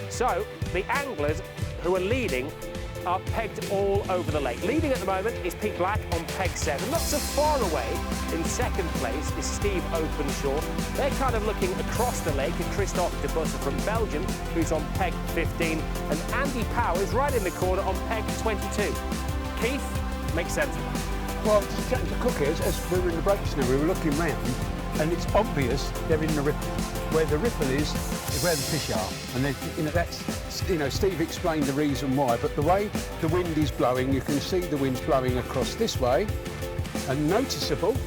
So, the anglers who are leading are pegged all over the lake. Leading at the moment is Pete Black on peg 7. Not so far away, in 2nd place, is Steve Openshaw. They're kind of looking across the lake at Christophe Debussy from Belgium, who's on peg 15, and Andy Power is right in the corner on peg 22. Keith, make sense of that. Well, to cook it, as we were in the breaks now, we were looking round, and it's obvious they're in the ripple. Where the ripple is where the fish are, and that's, Steve explained the reason why. But the way the wind is blowing, you can see the wind's blowing across this way, and noticeable.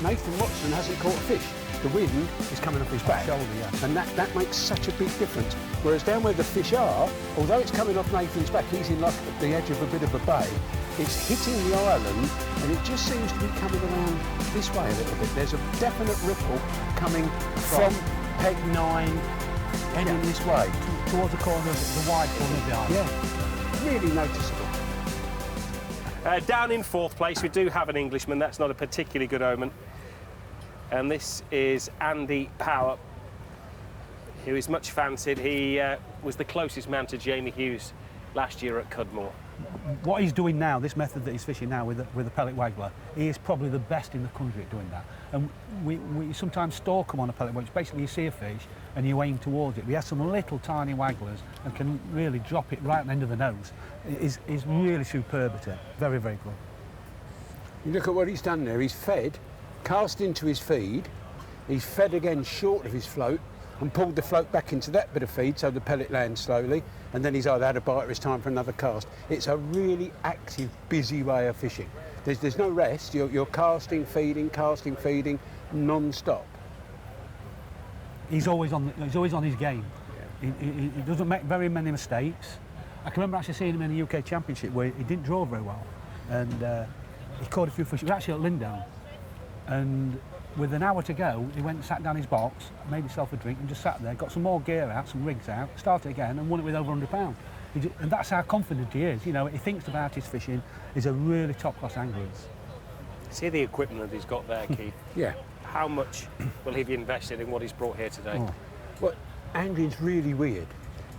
Nathan Watson hasn't caught a fish. The wind is coming off his back, shoulder, yeah. And that makes such a big difference. Whereas down where the fish are, although it's coming off Nathan's back, he's in like at the edge of a bit of a bay. It's hitting the island, and it just seems to be coming around this way a little bit. There's a definite ripple coming from peg 9 heading this way. Towards the corner, the wide corner of the island. Yeah, really noticeable. Down in 4th place, we do have an Englishman. That's not a particularly good omen. And this is Andy Power, who is much fancied. He was the closest man to Jamie Hughes last year at Cudmore. What he's doing now, this method that he's fishing now with a pellet waggler, he is probably the best in the country at doing that. And we sometimes stalk him on a pellet waggler. Basically, you see a fish and you aim towards it. We have some little tiny wagglers and can really drop it right at the end of the nose. He's really superb at it. Very, very good. You look at what he's done there. He's fed, cast into his feed. He's fed again short of his float and pulled the float back into that bit of feed so the pellet lands slowly, and then he's either had a bite or it's time for another cast. It's a really active, busy way of fishing. There's no rest. You're casting, feeding, non-stop. He's always on his game. Yeah. He doesn't make very many mistakes. I can remember actually seeing him in the UK Championship where he didn't draw very well. and he caught a few fish. It was actually at Lindown, and with an hour to go, he went and sat down his box, made himself a drink, and just sat there, got some more gear out, some rigs out, started again, and won it with over £100. And that's how confident he is. You know, he thinks about his fishing. He's a really top-class angler. See the equipment that he's got there, Keith? Yeah. How much will he be invested in what he's brought here today? Oh. Well, angling's really weird.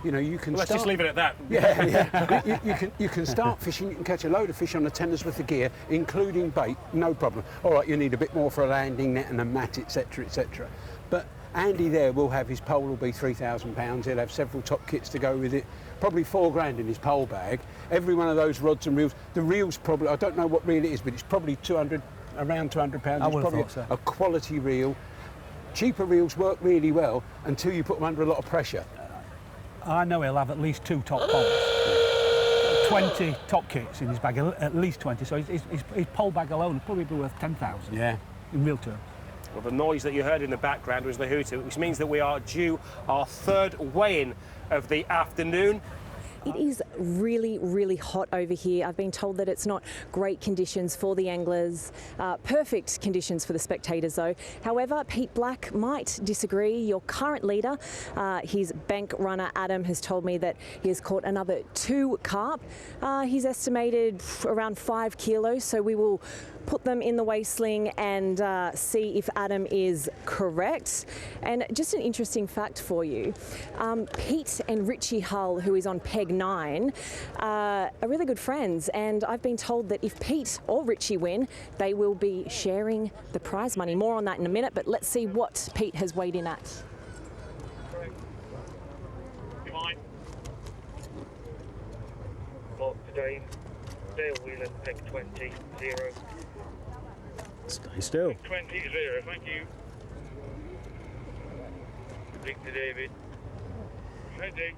You know, you can Let's just leave it at that. Yeah. you can start fishing, you can catch a load of fish on the tenders with the gear, including bait, no problem. All right, you need a bit more for a landing net and a mat, etc., etc. But Andy there will have his pole will be £3,000. He'll have several top kits to go with it, probably £4,000 in his pole bag. Every one of those rods and reels, the reels probably, I don't know what reel it is, but it's probably around £200. It's probably a quality reel. Cheaper reels work really well until you put them under a lot of pressure. I know he'll have at least 2 top poles. 20 top kits in his bag, at least 20. So his pole bag alone will probably be worth 10,000. Yeah. In real terms. Well, the noise that you heard in the background was the hooter, which means that we are due our third weigh-in of the afternoon. It is really, really hot over here. I've been told that it's not great conditions for the anglers, perfect conditions for the spectators though. However, Pete Black might disagree. Your current leader, his bank runner Adam, has told me that he has caught another 2 carp. He's estimated around 5 kilos, so we will put them in the weigh sling and see if Adam is correct. And just an interesting fact for you, Pete and Richie Hull, who is on peg 9, are really good friends, and I've been told that if Pete or Richie win, they will be sharing the prize money. More on that in a minute, but let's see what Pete has weighed in at. Today, Dale Whelan, peg 20, 0. Stay still. 20, 0, thank you. Victor David. Ready.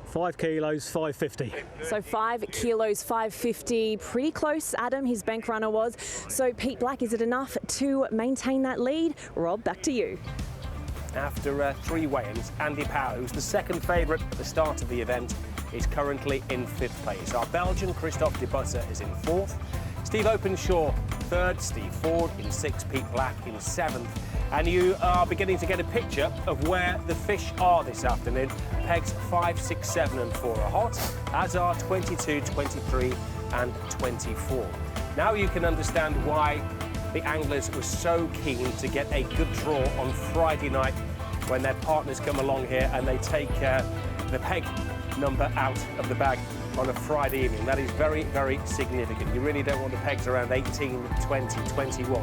5 kilos, 550. So 5 kilos, 550, pretty close, Adam, his bank runner was. So Pete Black, is it enough to maintain that lead? Rob, back to you. After 3 weigh-ins, Andy Power, who's the second favourite at the start of the event, is currently in 5th place. Our Belgian Christophe de Busse is in 4th. Steve Openshaw 3rd, Steve Ford in 6th, Pete Black in 7th. And you are beginning to get a picture of where the fish are this afternoon. Pegs 5, 6, 7 and 4 are hot, as are 22, 23 and 24. Now you can understand why the anglers were so keen to get a good draw on Friday night when their partners come along here and they take the peg number out of the bag on a Friday evening. That is very, very significant. You really don't want the pegs around 18, 20, 21.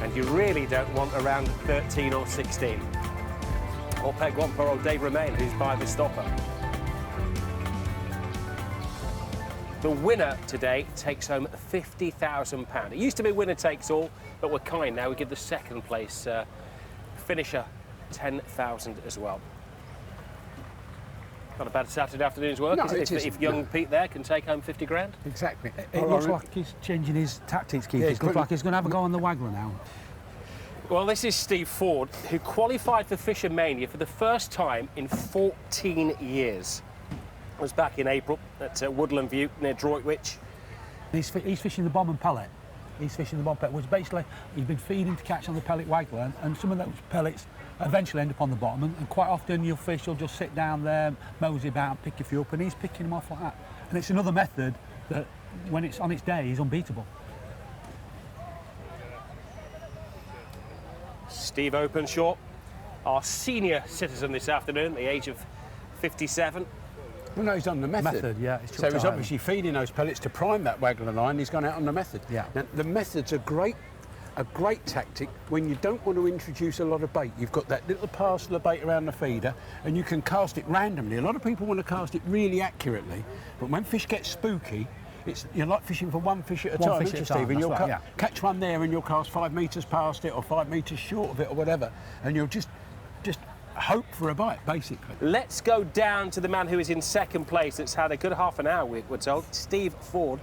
And you really don't want around 13 or 16. Or peg 1 for old Dave Romain, who's by the stopper. The winner today takes home £50,000. It used to be winner takes all, but we're kind now. We give the second place finisher 10,000 as well. Not a bad Saturday afternoon's work, no, is it? If young Pete there can take home 50 grand. Exactly. It looks like he's changing his tactics, Keith. It looks like he's going to have a go on the waggler now. Well, this is Steve Ford, who qualified for FishOMania for the first time in 14 years. It was back in April at Woodland View near Droitwich. He's fishing the bomb and pellet. He's fishing the bomb pellet, which basically he's been feeding to catch on the pellet waggler, and some of those pellets eventually end up on the bottom, and quite often you'll just sit down there, mosey about and pick a few up, and he's picking them off like that. And it's another method that, when it's on its day, is unbeatable. Steve Openshaw, our senior citizen this afternoon, the age of 57. Well, no, he's on the method. Yeah. So he's obviously feeding those pellets to prime that waggler line. He's gone out on the method. Yeah. Now, the method's a great tactic when you don't want to introduce a lot of bait. You've got that little parcel of bait around the feeder and you can cast it randomly. A lot of people want to cast it really accurately, but when fish get spooky, you're like fishing for one fish at a time, Steve? And you'll catch one there and you'll cast 5 metres past it or 5 metres short of it or whatever, and you'll just hope for a bite, basically. Let's go down to the man who is in second place. That's had a good half an hour, we're told, Steve Ford,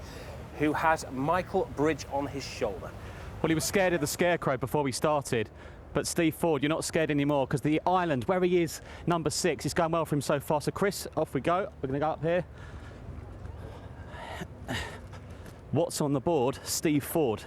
who has Michael Bridge on his shoulder. Well, he was scared of the scarecrow before we started, but Steve Ford, you're not scared anymore, because the island, where he is, number 6, is going well for him so far. So, Chris, off we go. We're going to go up here. What's on the board? Steve Ford.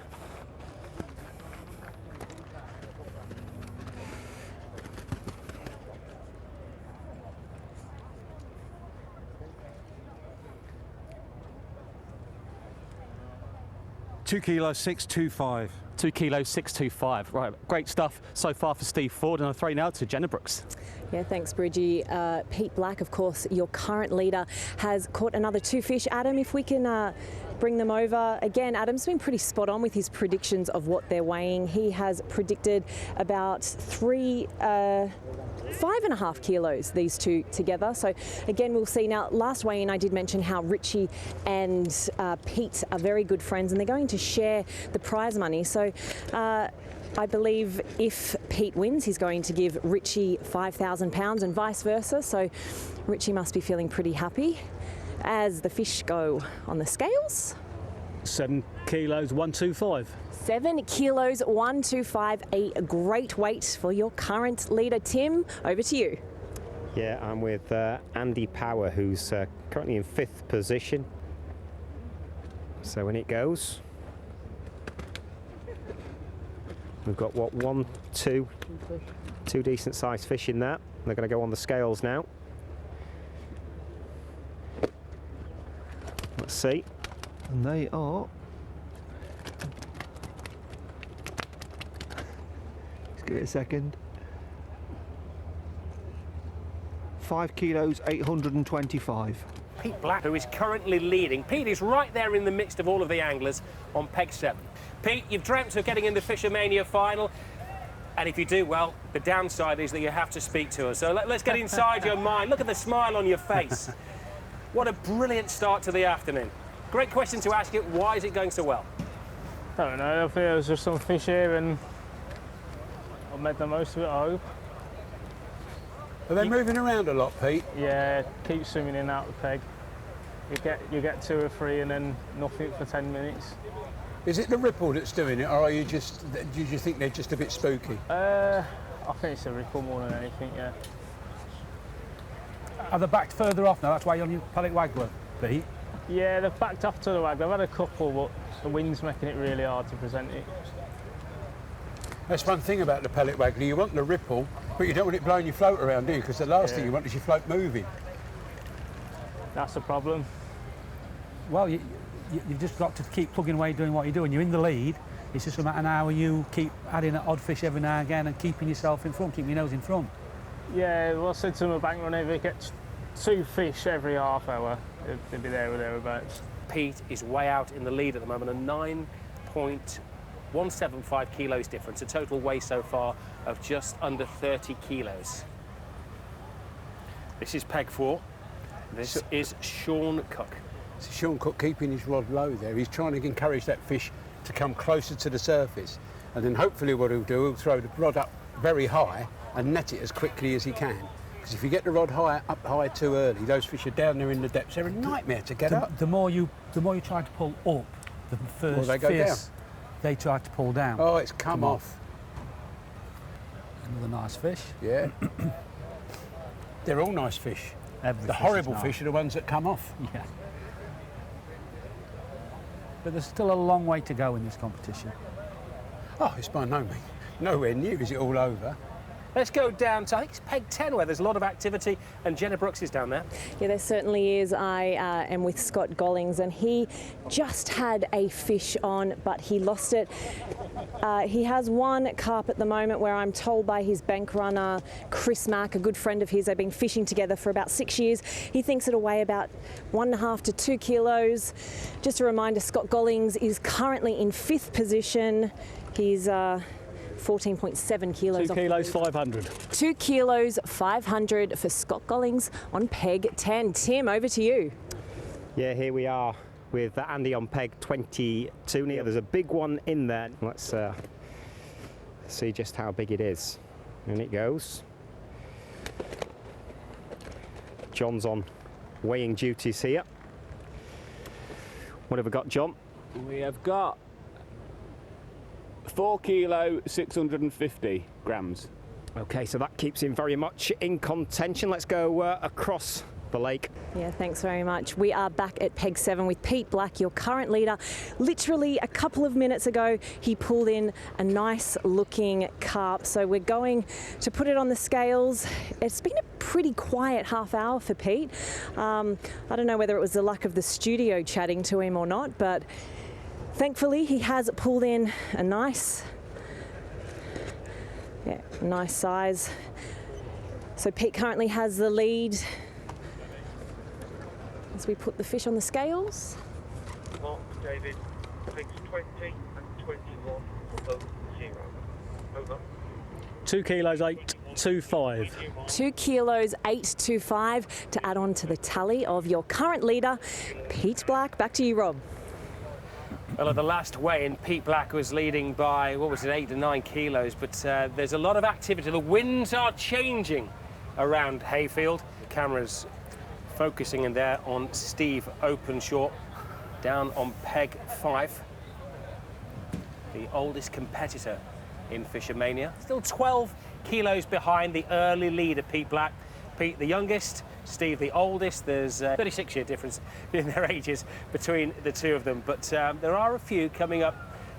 £2 kilos 625. 2 kilos 625. Right, great stuff so far for Steve Ford, and I'll throw now to Jenna Brooks. Yeah, thanks, Bridgie. Pete Black, of course, your current leader, has caught another 2 fish. Adam, if we can bring them over. Again, Adam's been pretty spot on with his predictions of what they're weighing. He has predicted about 5.5 kilos, these two together. So again, we'll see. Now, last weigh-in, I did mention how Richie and Pete are very good friends, and they're going to share the prize money. So I believe if Pete wins, he's going to give Richie £5,000 and vice versa. So Richie must be feeling pretty happy. As the fish go on the scales. 7 kilos 125. 7 kilos 125, a great weight for your current leader. Tim, over to you. Yeah, I'm with Andy Power, who's currently in 5th position. So when it goes, we've got two decent sized fish in there. They're going to go on the scales now. Let's see. And they are. Just give it a second. 5 kilos 825. Pete Black, who is currently leading. Pete is right there in the midst of all of the anglers on peg 7. Pete, you've dreamt of getting in the FishOMania final. And if you do, well, the downside is that you have to speak to us. So let's get inside your mind. Look at the smile on your face. What a brilliant start to the afternoon. Great question to ask you. Why is it going so well? I don't know. I think there's just some fish here and I've made the most of it, I hope. Are they moving around a lot, Pete? Yeah, keep swimming in and out the peg. You get 2 or 3 and then nothing for 10 minutes. Is it the ripple that's doing it, or do you just think they're just a bit spooky? I think it's the ripple more than anything, yeah. Are they backed further off now? That's why you're on your pellet waggler, Pete? Yeah, they've backed off to the wag. I've had a couple, but the wind's making it really hard to present it. That's one thing about the pellet waggler. You want the ripple, but you don't want it blowing your float around, do you? Because the last thing you want is your float moving. That's the problem. Well, you've just got to keep plugging away doing what you're doing. You're in the lead. It's just a matter now you keep adding an odd fish every now and again and keeping yourself in front, keeping your nose in front. Yeah, well, I said to my bank runner, if it gets 2 fish every half hour, they'd be there or thereabouts. Pete is way out in the lead at the moment, a 9.175 kilos difference, a total weight so far of just under 30 kilos. This is peg 4. This is Sean Cook. So Sean Cook keeping his rod low there. He's trying to encourage that fish to come closer to the surface, and then hopefully what he'll do, he'll throw the rod up very high and net it as quickly as he can. Because if you get the rod up high too early, those fish are down there in the depths. They're a nightmare to get up. The more you try to pull up, the first they go fish down. They try to pull down. Oh, it's come off. Another nice fish. Yeah. They're all nice fish. The horrible fish are the ones that come off. Yeah. But there's still a long way to go in this competition. Oh, it's by no means. Nowhere near is it all over. Let's go down to, I think it's peg 10, where there's a lot of activity, and Jenna Brooks is down there. Yeah, there certainly is. I am with Scott Gollings, and he just had a fish on, but he lost it. He has 1 carp at the moment, where I'm told by his bank runner, Chris Mack, a good friend of his, they've been fishing together for about 6 years. He thinks it'll weigh about 1.5 to 2 kilos. Just a reminder, Scott Gollings is currently in 5th position. He's 14.7 kilos. 2 kilos 500. 2 kilos 500 for Scott Gollings on peg 10. Tim, over to you. Yeah, here we are with Andy on peg 22. Near, there's a big one in there. Let's see just how big it is. And it goes. John's on weighing duties here. What have we got, John? We have got 4 kilo 650 grams. Okay, so that keeps him very much in contention. Let's go across the lake. Yeah, thanks very much. We are back at Peg 7 with Pete Black, your current leader. Literally a couple of minutes ago, he pulled in a nice looking carp. So we're going to put it on the scales. It's been a pretty quiet half hour for Pete. I don't know whether it was the luck of the studio chatting to him or not, but thankfully he has pulled in a nice size. So Pete currently has the lead as we put the fish on the scales. Mark, David, pigs 20 and 21 for both 0. Over. 2 kilos 825. 2 kilos 825 to add on to the tally of your current leader, Pete Black. Back to you, Rob. Well, at the last weigh-in, Pete Black was leading by, what was it, 8 to 9 kilos, but there's a lot of activity. The winds are changing around Hayfield. The camera's focusing in there on Steve Openshaw, down on Peg 5, the oldest competitor in FishOMania. Still 12 kilos behind the early leader, Pete Black. Pete, the youngest, Steve, the oldest. There's a 36-year difference in their ages between the two of them. But there are a few coming up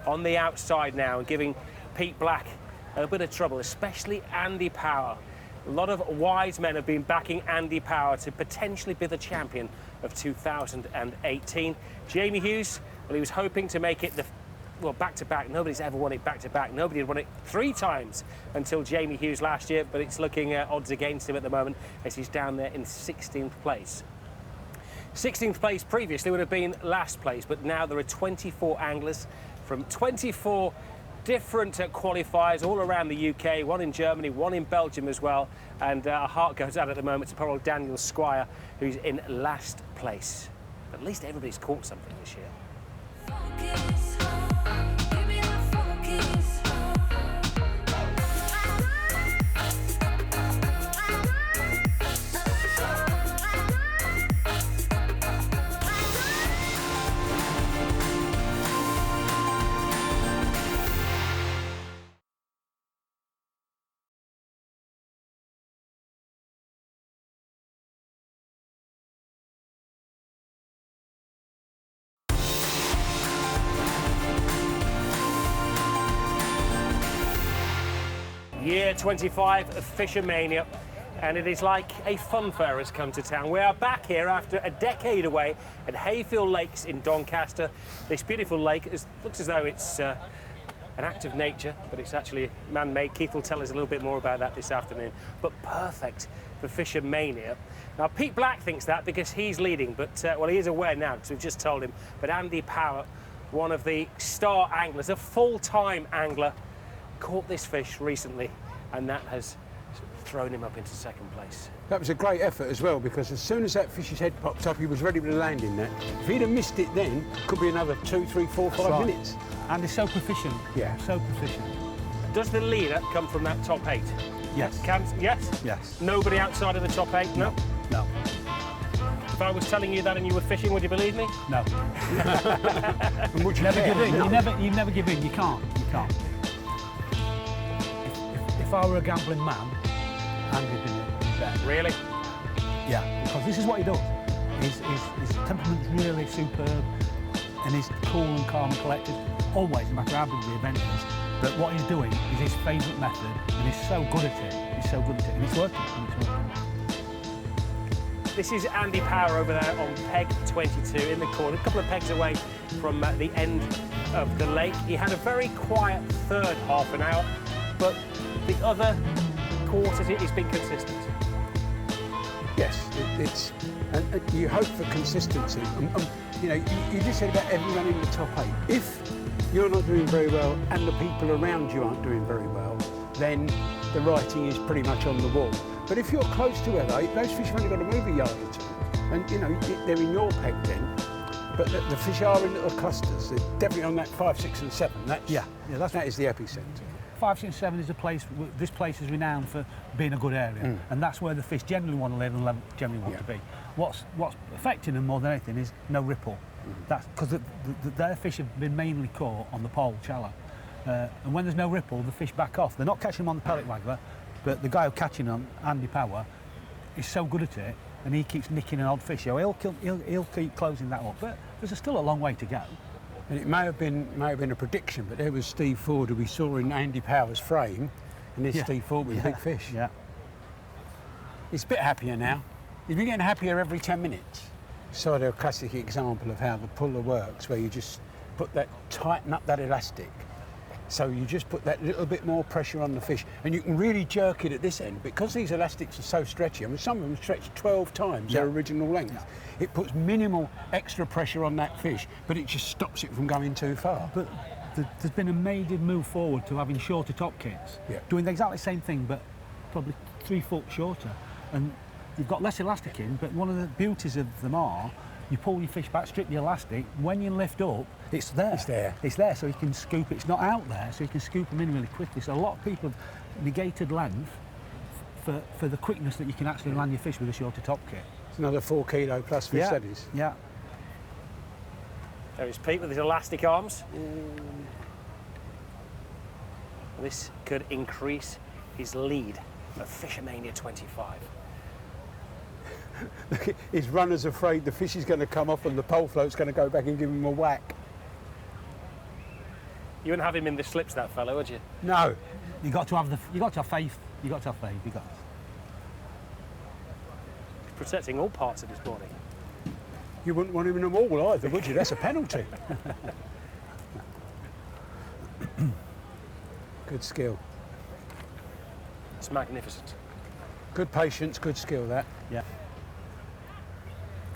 on the outside now and giving Pete Black a bit of trouble, especially Andy Power. A lot of wise men have been backing Andy Power to potentially be the champion of 2018. Jamie Hughes, well, he was hoping to make it back-to-back. Nobody's ever won it back-to-back. Nobody had won it 3 times until Jamie Hughes last year, but it's looking odds against him at the moment as he's down there in 16th place. 16th place previously would have been last place, but now there are 24 anglers from 24 different qualifiers all around the UK, one in Germany, one in Belgium as well, and our heart goes out at the moment to poor old Daniel Squire, who's in last place. At least everybody's caught something this year. Year 25 of FishOMania, and it is like a fun fair has come to town. We are back here after a decade away at Hayfield Lakes in Doncaster. This beautiful lake looks as though it's an act of nature, but it's actually man-made. Keith will tell us a little bit more about that this afternoon, but perfect for FishOMania. Now, Pete Black thinks that because he's leading, but, well, he is aware now because we've just told him, but Andy Power, one of the star anglers, a full-time angler, caught this fish recently, and that has thrown him up into second place. That was a great effort as well, because as soon as that fish's head popped up, he was ready to land in that. If he'd have missed it then, could be another 2, 3, 4, 5 minutes. And he's so proficient. Yeah. So proficient. Does the leader come from that top 8? Yes. Yes? Yes. Nobody outside of the top 8? No? No. If I was telling you that and you were fishing, would you believe me? No. And would you never care? give in. No. You never give in. You can't. You can't. If I were a gambling man, Andy'd be better. Really? Yeah, because this is what he does. His temperament's really superb, and he's cool and calm and collected, always, no matter how big the event is. But what he's doing is his favourite method, and he's so good at it. He's so good at it, and it's working. This is Andy Power over there on peg 22 in the corner, a couple of pegs away from the end of the lake. He had a very quiet third half an hour, but the other quarters it's been consistent. Yes, and you hope for consistency. You know, you just said about everyone in the top 8. If you're not doing very well and the people around you aren't doing very well, then the writing is pretty much on the wall. But if you're close to where those fish have only got to move a yard or two, and you know they're in your peg then. But the fish are in little clusters. They're definitely on that 5, 6, and 7. That is the epicentre. 5, 6, 7 is a place. This place is renowned for being a good area, and that's where the fish generally want to live and generally want to be. What's affecting them more than anything is no ripple. That's because their fish have been mainly caught on the pole shallow, and when there's no ripple, the fish back off. They're not catching them on the pellet waggler, but the guy who's catching them, Andy Power, is so good at it. and he keeps nicking an odd fish. So he'll keep closing that up. But there's still a long way to go. And it may have been a prediction, but there was Steve Ford, who we saw in Andy Power's frame, and this Steve Ford with big fish. Yeah. He's a bit happier now. He's been getting happier every 10 minutes. So they're a classic example of how the puller works, where you just tighten up that elastic. So you just put that little bit more pressure on the fish, and you can really jerk it at this end because these elastics are so stretchy. I mean, some of them stretch 12 times their original length. Yeah. It puts minimal extra pressure on that fish, but it just stops it from going too far. But there's been a major move forward to having shorter top kits, doing the exactly same thing, but probably 3 foot shorter. And you've got less elastic in, but one of the beauties of them are, you pull your fish back, strip the elastic, when you lift up, it's there. It's there. It's there, so you can scoop it. It's not out there, so you can scoop them in really quickly. So a lot of people have negated length for the quickness that you can actually land your fish with a shorter top kit. It's another 4 kilo plus fish, that is. Yeah. There is Pete with his elastic arms. This could increase his lead of FishOMania 25. His runner's afraid the fish is going to come off and the pole float's going to go back and give him a whack. You wouldn't have him in the slips, that fellow, would you? No. You got to have faith. You got to have faith. He's protecting all parts of his body. You wouldn't want him in them all either, would you? That's a penalty. Good skill. It's magnificent. Good patience, good skill, that. Yeah.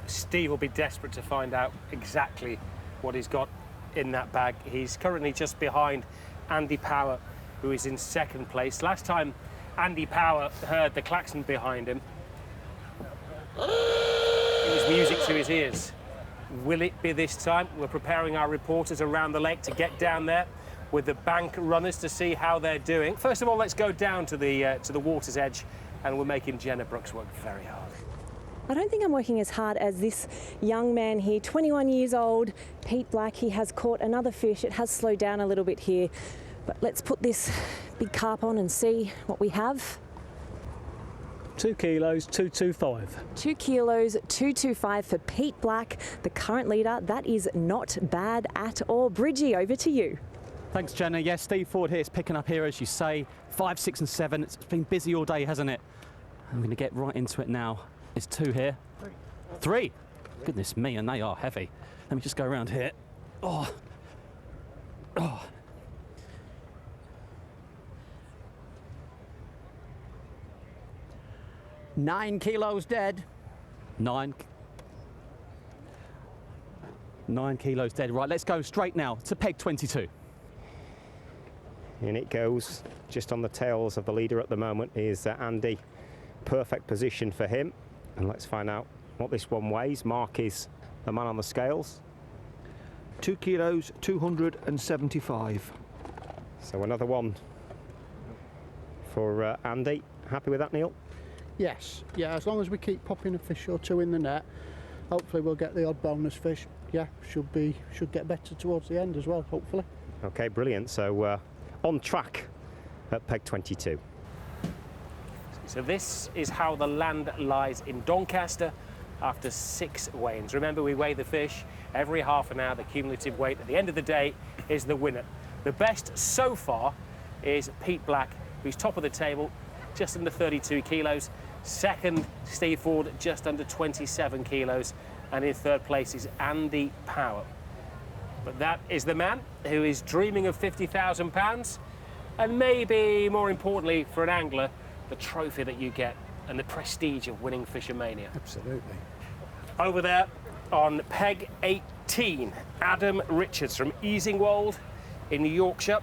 Steve will be desperate to find out exactly what he's got in that bag. He's currently just behind Andy Power, who is in second place. Last time Andy Power heard the klaxon behind him, it was music to his ears. Will it be this time? We're preparing our reporters around the lake to get down there with the bank runners to see how they're doing. First of all, let's go down to the water's edge, and we're making Jenna Brooks work very hard. I don't think I'm working as hard as this young man here, 21 years old, Pete Black. He has caught another fish. It has slowed down a little bit here, but let's put this big carp on and see what we have. 2 kilos, 225. 2 kilos, 225 for Pete Black, the current leader. That is not bad at all. Bridgie, over to you. Thanks, Jenna. Yes, Steve Ford here is picking up here, as you say. 5, 6 and 7. It's been busy all day, hasn't it? I'm going to get right into it now. There's 2 here. 3. Goodness me, and they are heavy. Let me just go around here. Oh. 9 kilos dead. 9 kilos dead. Right, let's go straight now to peg 22. In it goes. Just on the tails of the leader at the moment is Andy. Perfect position for him. And let's find out what this one weighs. Mark is the man on the scales. 2 kilos, 275. So another one for Andy. Happy with that, Neil? Yes, yeah, as long as we keep popping a fish or 2 in the net, hopefully we'll get the odd bonus fish. Yeah, should get better towards the end as well, hopefully. Okay, brilliant. So on track at peg 22. So this is how the land lies in Doncaster after 6 weigh-ins. Remember, we weigh the fish every half an hour. The cumulative weight at the end of the day is the winner. The best so far is Pete Black, who's top of the table, just under 32 kilos. Second, Steve Ford, just under 27 kilos. And in third place is Andy Power. But that is the man who is dreaming of £50,000 and maybe, more importantly, for an angler, the trophy that you get and the prestige of winning FishOMania. Absolutely. Over there on peg 18, Adam Richards from Easingwold in Yorkshire,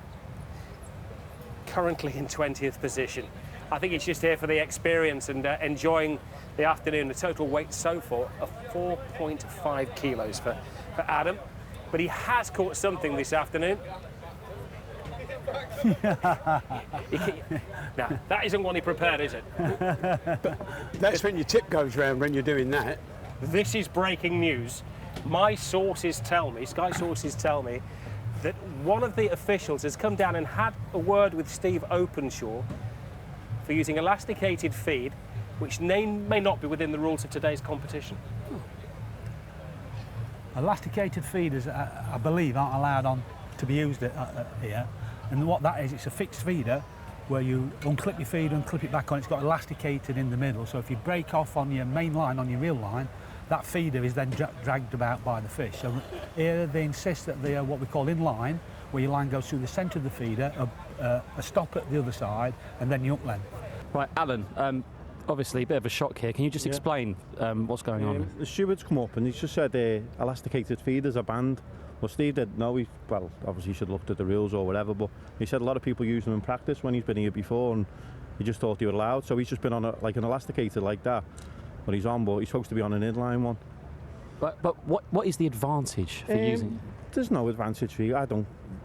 currently in 20th position. I think he's just here for the experience and enjoying the afternoon. The total weight so far of 4.5 kilos for Adam. But he has caught something this afternoon. Now, that isn't one he prepared, is it? That's when your tip goes round when you're doing that. This is breaking news. My sources tell me, Sky sources tell me, that one of the officials has come down and had a word with Steve Openshaw for using elasticated feed which may not be within the rules of today's competition? Elasticated feeders, I believe, aren't allowed on to be used here. And what that is, it's a fixed feeder where you unclip your feeder and clip it back on. It's got elasticated in the middle, so if you break off on your main line, on your reel line, that feeder is then dragged about by the fish. So here they insist that they are what we call in line, where your line goes through the centre of the feeder, a stop at the other side, and then the up length. Right, Alan, obviously a bit of a shock here. Can you just explain what's going on? The steward's come up and he's just said elasticated feeders are banned. Well, Steve didn't know. Well, obviously he should have looked at the rules or whatever, but he said a lot of people use them in practice when he's been here before, and he just thought they were allowed. So he's just been on an elasticated like that. But he's supposed to be on an inline one. But what is the advantage for using it? There's no advantage really.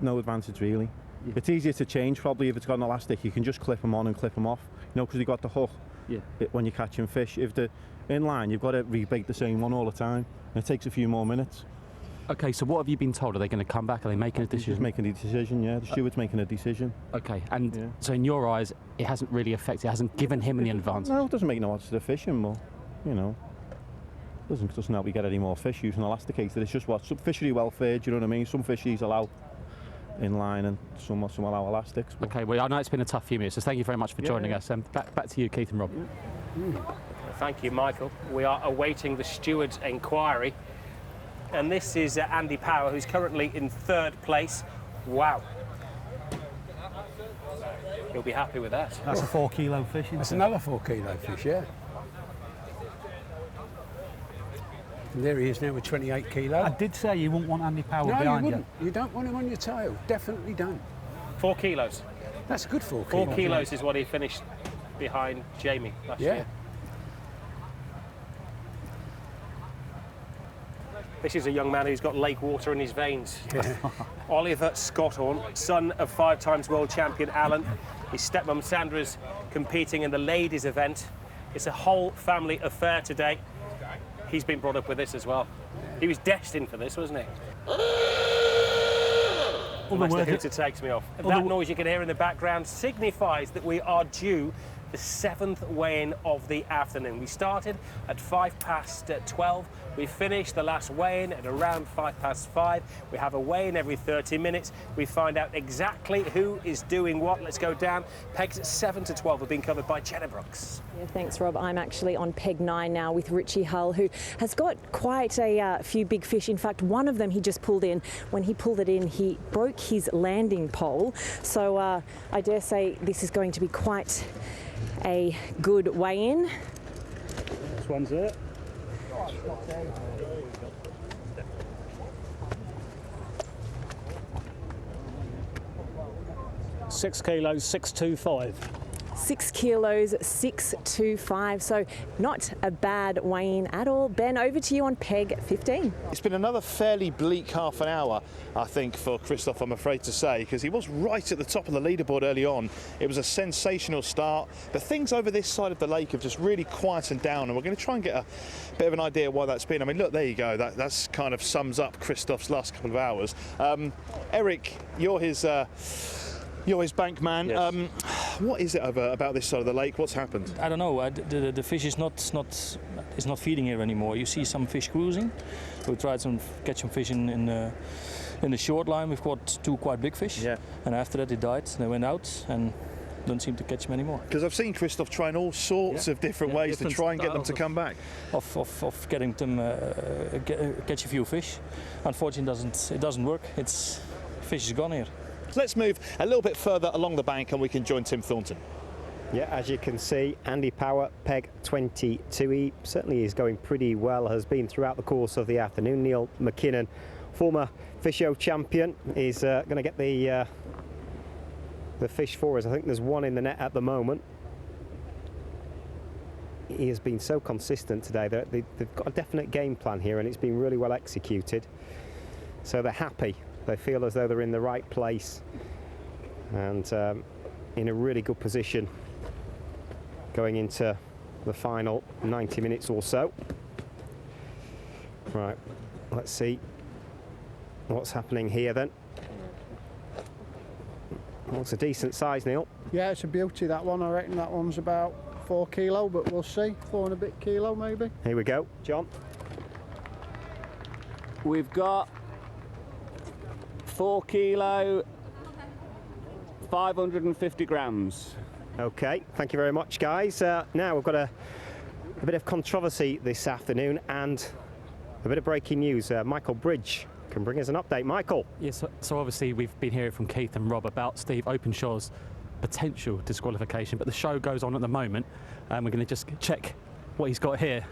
No advantage really. Yeah. It's easier to change probably if it's got an elastic. You can just clip them on and clip them off. You know, because you've got the hook when you're catching fish. If they're inline, you've got to rebait the same one all the time. And it takes a few more minutes. Okay, so what have you been told? Are they going to come back? Are they making a decision? He's making a decision, yeah. The steward's making a decision. Okay, and so in your eyes, it hasn't really affected, it hasn't given him any advantage? No, it doesn't make no odds to the fishing, but, you know, doesn't help you get any more fish using elasticated. It's just some fishery welfare, do you know what I mean? Some fisheries allow inline and some allow elastics. But. Okay, well, I know it's been a tough few minutes, so thank you very much for joining us. Back to you, Keith and Rob. Thank you, Michael. We are awaiting the steward's inquiry. And this is Andy Power, who's currently in 3rd place. Wow. He'll be happy with that. That's a 4 kilo fish, isn't it? That's another 4 kilo fish, yeah. And there he is now with 28 kilos. I did say you wouldn't want Andy Power behind you. No, you wouldn't. You don't want him on your tail. Definitely don't. 4 kilos. That's a good 4 kilos. 4 kilos yeah. is what he finished behind Jamie last year. This is a young man who's got lake water in his veins. Yeah. Oliver Scotthorne, son of 5 times world champion Alan. His stepmom Sandra's competing in the ladies event. It's a whole family affair today. He's been brought up with this as well. He was destined for this, wasn't he? Mr. Hooter takes me off. That noise you can hear in the background signifies that we are due the 7th weigh-in of the afternoon. We started at 12:05. We finished the last weigh-in at around 5:05. We have a weigh-in every 30 minutes. We find out exactly who is doing what. Let's go down. Pegs 7 to 12 have been covered by Jenna Brooks. Yeah, thanks, Rob. I'm actually on peg 9 now with Richie Hull, who has got quite a few big fish. In fact, one of them he just pulled in. When he pulled it in, he broke his landing pole. So I dare say this is going to be quite a good weigh-in. This one's it. 6 kilos, 625. 6 kilos, 625. So not a bad weigh-in at all. Ben, over to you on peg 15. It's been another fairly bleak half an hour, I think, for Christoph, I'm afraid to say, because he was right at the top of the leaderboard early on. It was a sensational start, but things over this side of the lake have just really quietened down, and we're going to try and get a bit of an idea why that's been. I mean, look, there you go. That's kind of sums up Christoph's last couple of hours. Eric, you're his bank man. Yes. What is it about this side of the lake? What's happened? I don't know. The fish is not feeding here anymore. You see some fish cruising. We tried to catch some fish in the short line. We've caught 2 quite big fish. Yeah. And after that, they died. They went out and don't seem to catch them anymore. Because I've seen Christoph trying all sorts of different ways to try and get them to come back. Of getting them catch a few fish. Unfortunately, it doesn't work. Fish is gone here. Let's move a little bit further along the bank and we can join Tim Thornton. Yeah, as you can see, Andy Power, peg 22. He certainly is going pretty well, has been throughout the course of the afternoon. Neil McKinnon, former FishO champion, is going to get the fish for us. I think there's one in the net at the moment. He has been so consistent today. They've got a definite game plan here and it's been really well executed. So they're happy. They feel as though they're in the right place and in a really good position going into the final 90 minutes or so. Right, let's see what's happening here then. Well, it's a decent size, Neil. Yeah, it's a beauty, that one. I reckon that one's about 4 kilo, but we'll see. 4 and a bit kilo maybe. Here we go, John. We've got 4 kilo, 550 grams. Okay, thank you very much, guys. Now we've got a bit of controversy this afternoon and a bit of breaking news. Michael Bridge can bring us an update. Michael. Yes, so obviously we've been hearing from Keith and Rob about Steve Openshaw's potential disqualification, but the show goes on at the moment, and we're going to just check what he's got here.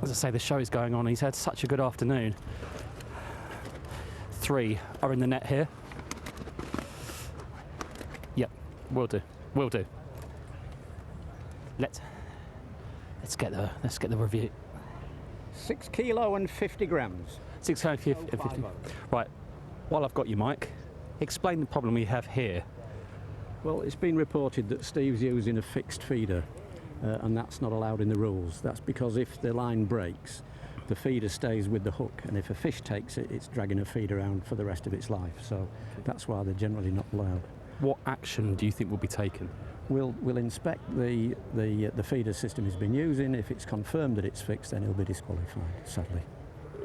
As I say, the show is going on. He's had such a good afternoon. 3 are in the net here. Yep, will do. Will do. Let's get the review. 6 kilo and 50 grams. 6 kilo and 50. Right. While I've got you, Mike, explain the problem we have here. Well, it's been reported that Steve's using a fixed feeder, and that's not allowed in the rules. That's because if the line breaks, the feeder stays with the hook, and if a fish takes it, it's dragging a feed around for the rest of its life. So that's why they're generally not allowed. What action do you think will be taken? We'll inspect the feeder system he's been using. If it's confirmed that it's fixed, then he'll be disqualified, sadly.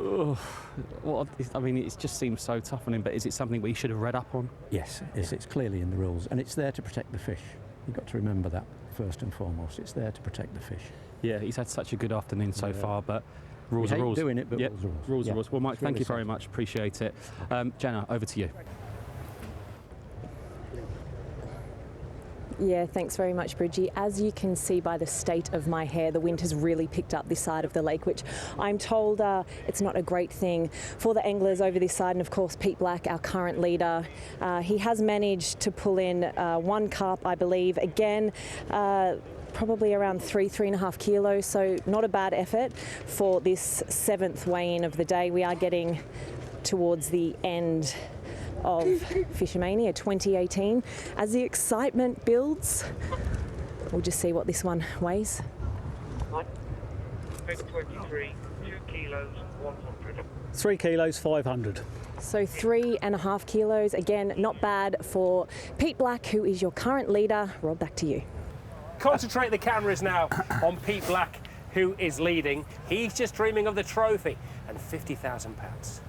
Well, I mean, it just seems so tough on him, but is it something we should have read up on? Yes, it's clearly in the rules, and it's there to protect the fish. You've got to remember that first and foremost. It's there to protect the fish. Yeah, he's had such a good afternoon so far, but rules We are hate rules. doing it, but Yep, rules are rules. Rules Yeah. are rules. Well, Mike, It's thank really you very sad. much. Appreciate it. Jenna, over to you. Yeah, thanks very much, Bridgie. As you can see by the state of my hair, the wind has really picked up this side of the lake, which I'm told it's not a great thing for the anglers over this side. And of course, Pete Black, our current leader, he has managed to pull in 1 carp, I believe. Again, probably around 3.5 kilos, so not a bad effort for this 7th weigh-in of the day. We are getting towards the end of FishOMania 2018. As the excitement builds, we'll just see what this one weighs. Peg 23, 2 kilos, 100. 3 kilos, 500. So 3.5 kilos, again, not bad for Pete Black, who is your current leader. Rob, back to you. Concentrate the cameras now on Pete Black, who is leading. He's just dreaming of the trophy and £50,000.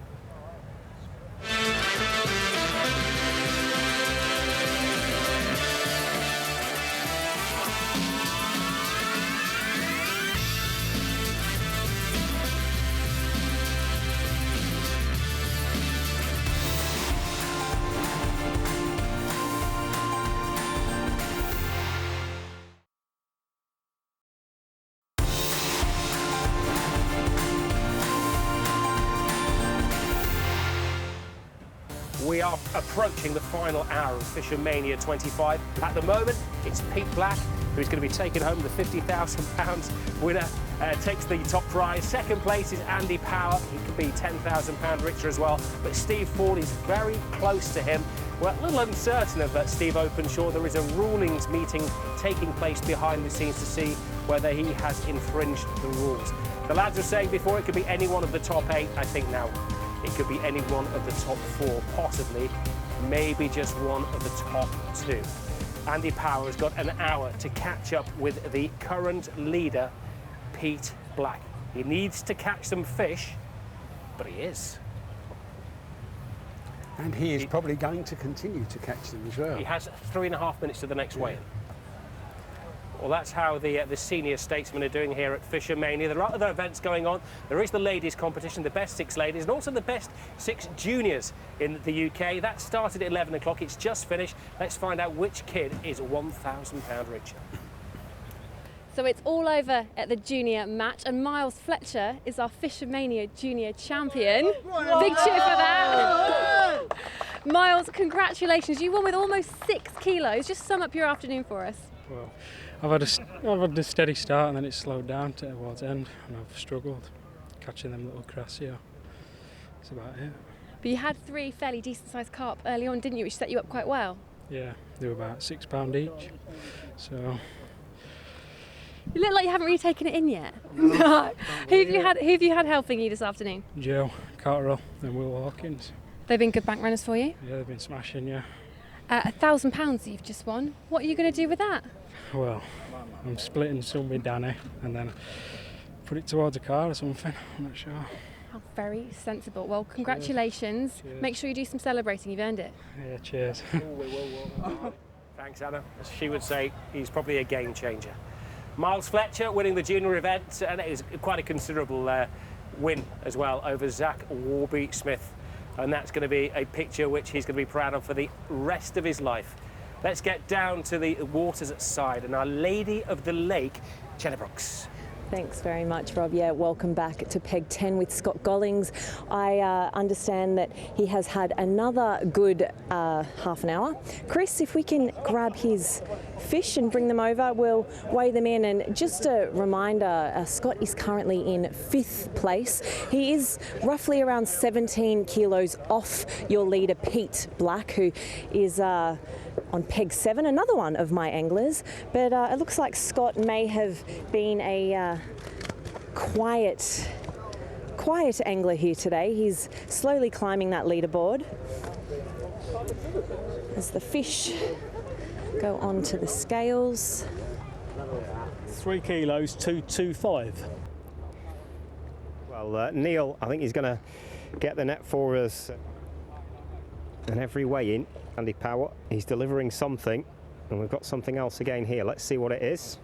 We are approaching the final hour of FishOMania 25. At the moment, it's Pete Black who's going to be taking home the £50,000 winner. Takes the top prize. Second place is Andy Power. He could be £10,000 richer as well. But Steve Ford is very close to him. We're a little uncertain of Steve Openshaw. There is a rulings meeting taking place behind the scenes to see whether he has infringed the rules. The lads were saying before it could be any one of the top 8. I think now it could be any one of the top 4, possibly, maybe just one of the top 2. Andy Power has got an hour to catch up with the current leader, Pete Black. He needs to catch some fish, but he is. And he is probably going to continue to catch them as well. He has 3.5 minutes to the next weigh-in. Well, that's how the senior statesmen are doing here at FishOMania. There are other events going on. There is the ladies' competition, the best 6 ladies, and also the best 6 juniors in the UK. That started at 11 o'clock. It's just finished. Let's find out which kid is £1,000 richer. So it's all over at the junior match, and Miles Fletcher is our FishOMania junior champion. Big cheer for that. Miles, congratulations. You won with almost 6 kilos. Just sum up your afternoon for us. Well, I've had a steady start and then it slowed down towards the end, and I've struggled catching them little crassia. That's about it. But you had 3 fairly decent sized carp early on, didn't you, which set you up quite well? Yeah, they were about £6 each. So You look like you haven't really taken it in yet. No. Who have you had helping you this afternoon? Joe Carterell and Will Hawkins. They've been good bank runners for you? Yeah, they've been smashing, yeah. £1,000 you've just won. What are you going to do with that? Well, I'm splitting some with Danny and then put it towards a car or something. I'm not sure. How very sensible. Well, congratulations. Cheers. Make sure you do some celebrating. You've earned it. Yeah, cheers. Thanks, Anna. As she would say, he's probably a game changer. Miles Fletcher winning the junior event, and it is quite a considerable win as well over Zach Warby-Smith. And that's going to be a picture which he's going to be proud of for the rest of his life. Let's get down to the waters side and Our Lady of the Lake, Jenna Brooks. Thanks very much, Rob. Yeah, welcome back to Peg 10 with Scott Gollings. I understand that he has had another good half an hour. Chris, if we can grab his fish and bring them over, we'll weigh them in. And just a reminder, Scott is currently in 5th place. He is roughly around 17 kilos off your leader, Pete Black, who is on Peg 7, another one of my anglers. But it looks like Scott may have been a quiet angler here today. He's slowly climbing that leaderboard as the fish go onto the scales. 3 kilos, 225. Well, Neil, I think he's going to get the net for us. And every weigh in, Andy Power, he's delivering something. And we've got something else again here. Let's see what it is.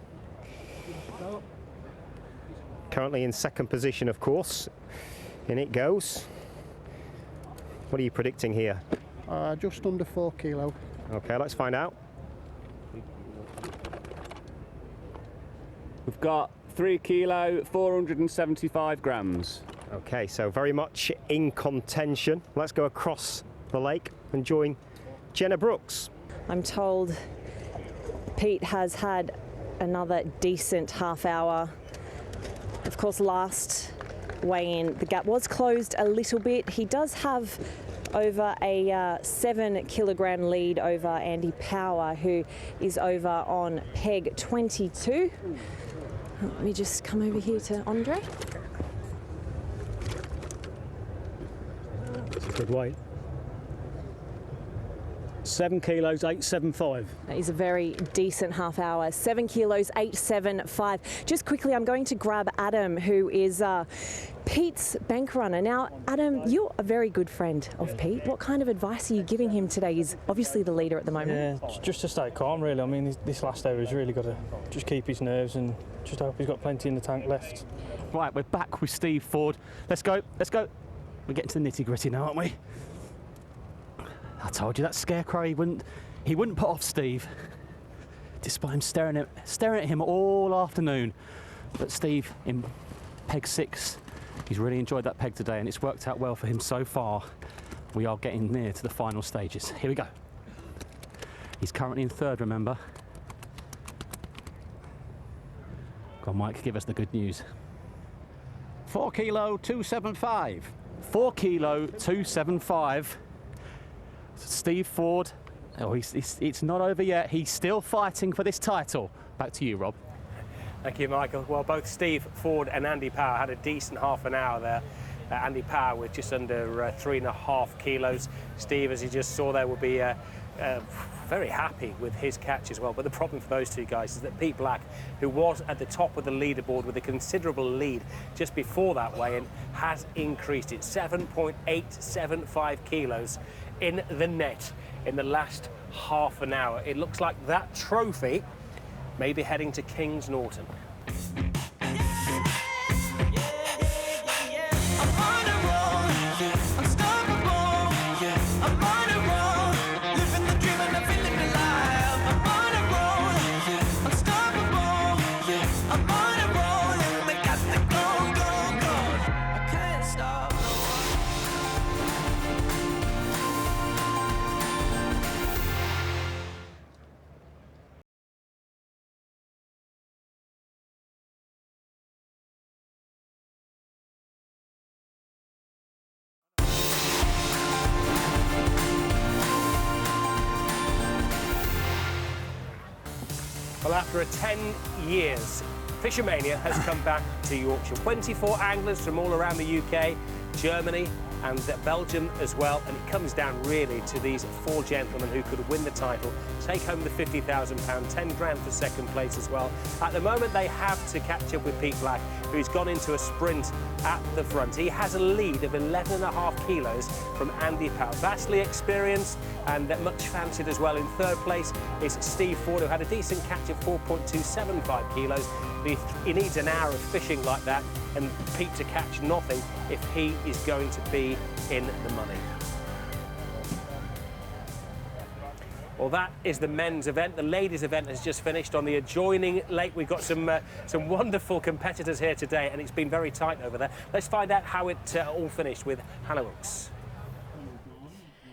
Currently in 2nd position, of course. In it goes. What are you predicting here? Just under 4 kilo. Okay, let's find out. We've got 3 kilo, 475 grams. Okay, so very much in contention. Let's go across the lake and join Jenna Brooks. I'm told Pete has had another decent half hour. Of course, last weigh-in, the gap was closed a little bit. He does have over a 7 kilogram lead over Andy Power, who is over on Peg 22. Let me just come over here to Andre. That's a good weight. 7 kilos, 875. That is a very decent half hour. 7 kilos, 875. Just quickly, I'm going to grab Adam, who is Pete's bank runner. Now, Adam, you're a very good friend of Pete. What kind of advice are you giving him today? He's obviously the leader at the moment. Yeah, just to stay calm, really. I mean, this last hour, he's really got to just keep his nerves and just hope he's got plenty in the tank left. Right, we're back with Steve Ford. Let's go, let's go. We're getting to the nitty-gritty now, aren't we? I told you that scarecrow, he wouldn't put off Steve, despite him staring at him all afternoon. But Steve, in Peg 6, he's really enjoyed that peg today, and it's worked out well for him so far. We are getting near to the final stages. Here we go. He's currently in 3rd, remember. Go on, Mike, give us the good news. 4 kilo, 275. 4 kilo, 275. Steve Ford, it's not over yet. He's still fighting for this title. Back to you, Rob. Thank you, Michael. Well, both Steve Ford and Andy Power had a decent half an hour there. Andy Power with just under 3.5 kilos. Steve, as you just saw there, will be very happy with his catch as well. But the problem for those two guys is that Pete Black, who was at the top of the leaderboard with a considerable lead just before that weigh-in, has increased it 7.875 kilos in the net in the last half an hour. It looks like that trophy may be heading to Kings Norton. Well, after 10 years, FishOMania has come back to Yorkshire. 24 anglers from all around the UK, Germany and Belgium as well, and it comes down really to these 4 gentlemen who could win the title, take home the £50,000, 10 grand for second place as well. At the moment they have to catch up with Pete Black, who's gone into a sprint at the front. He has a lead of 11.5 kilos from Andy Power. Vastly experienced and much fancied as well. In third place is Steve Ford, who had a decent catch of 4.275 kilos. He needs an hour of fishing like that, and Pete to catch nothing if he is going to be in the money. Well, that is the men's event. The ladies' event has just finished on the adjoining lake. We've got some wonderful competitors here today, and it's been very tight over there. Let's find out how it all finished with Hannah Wilkes.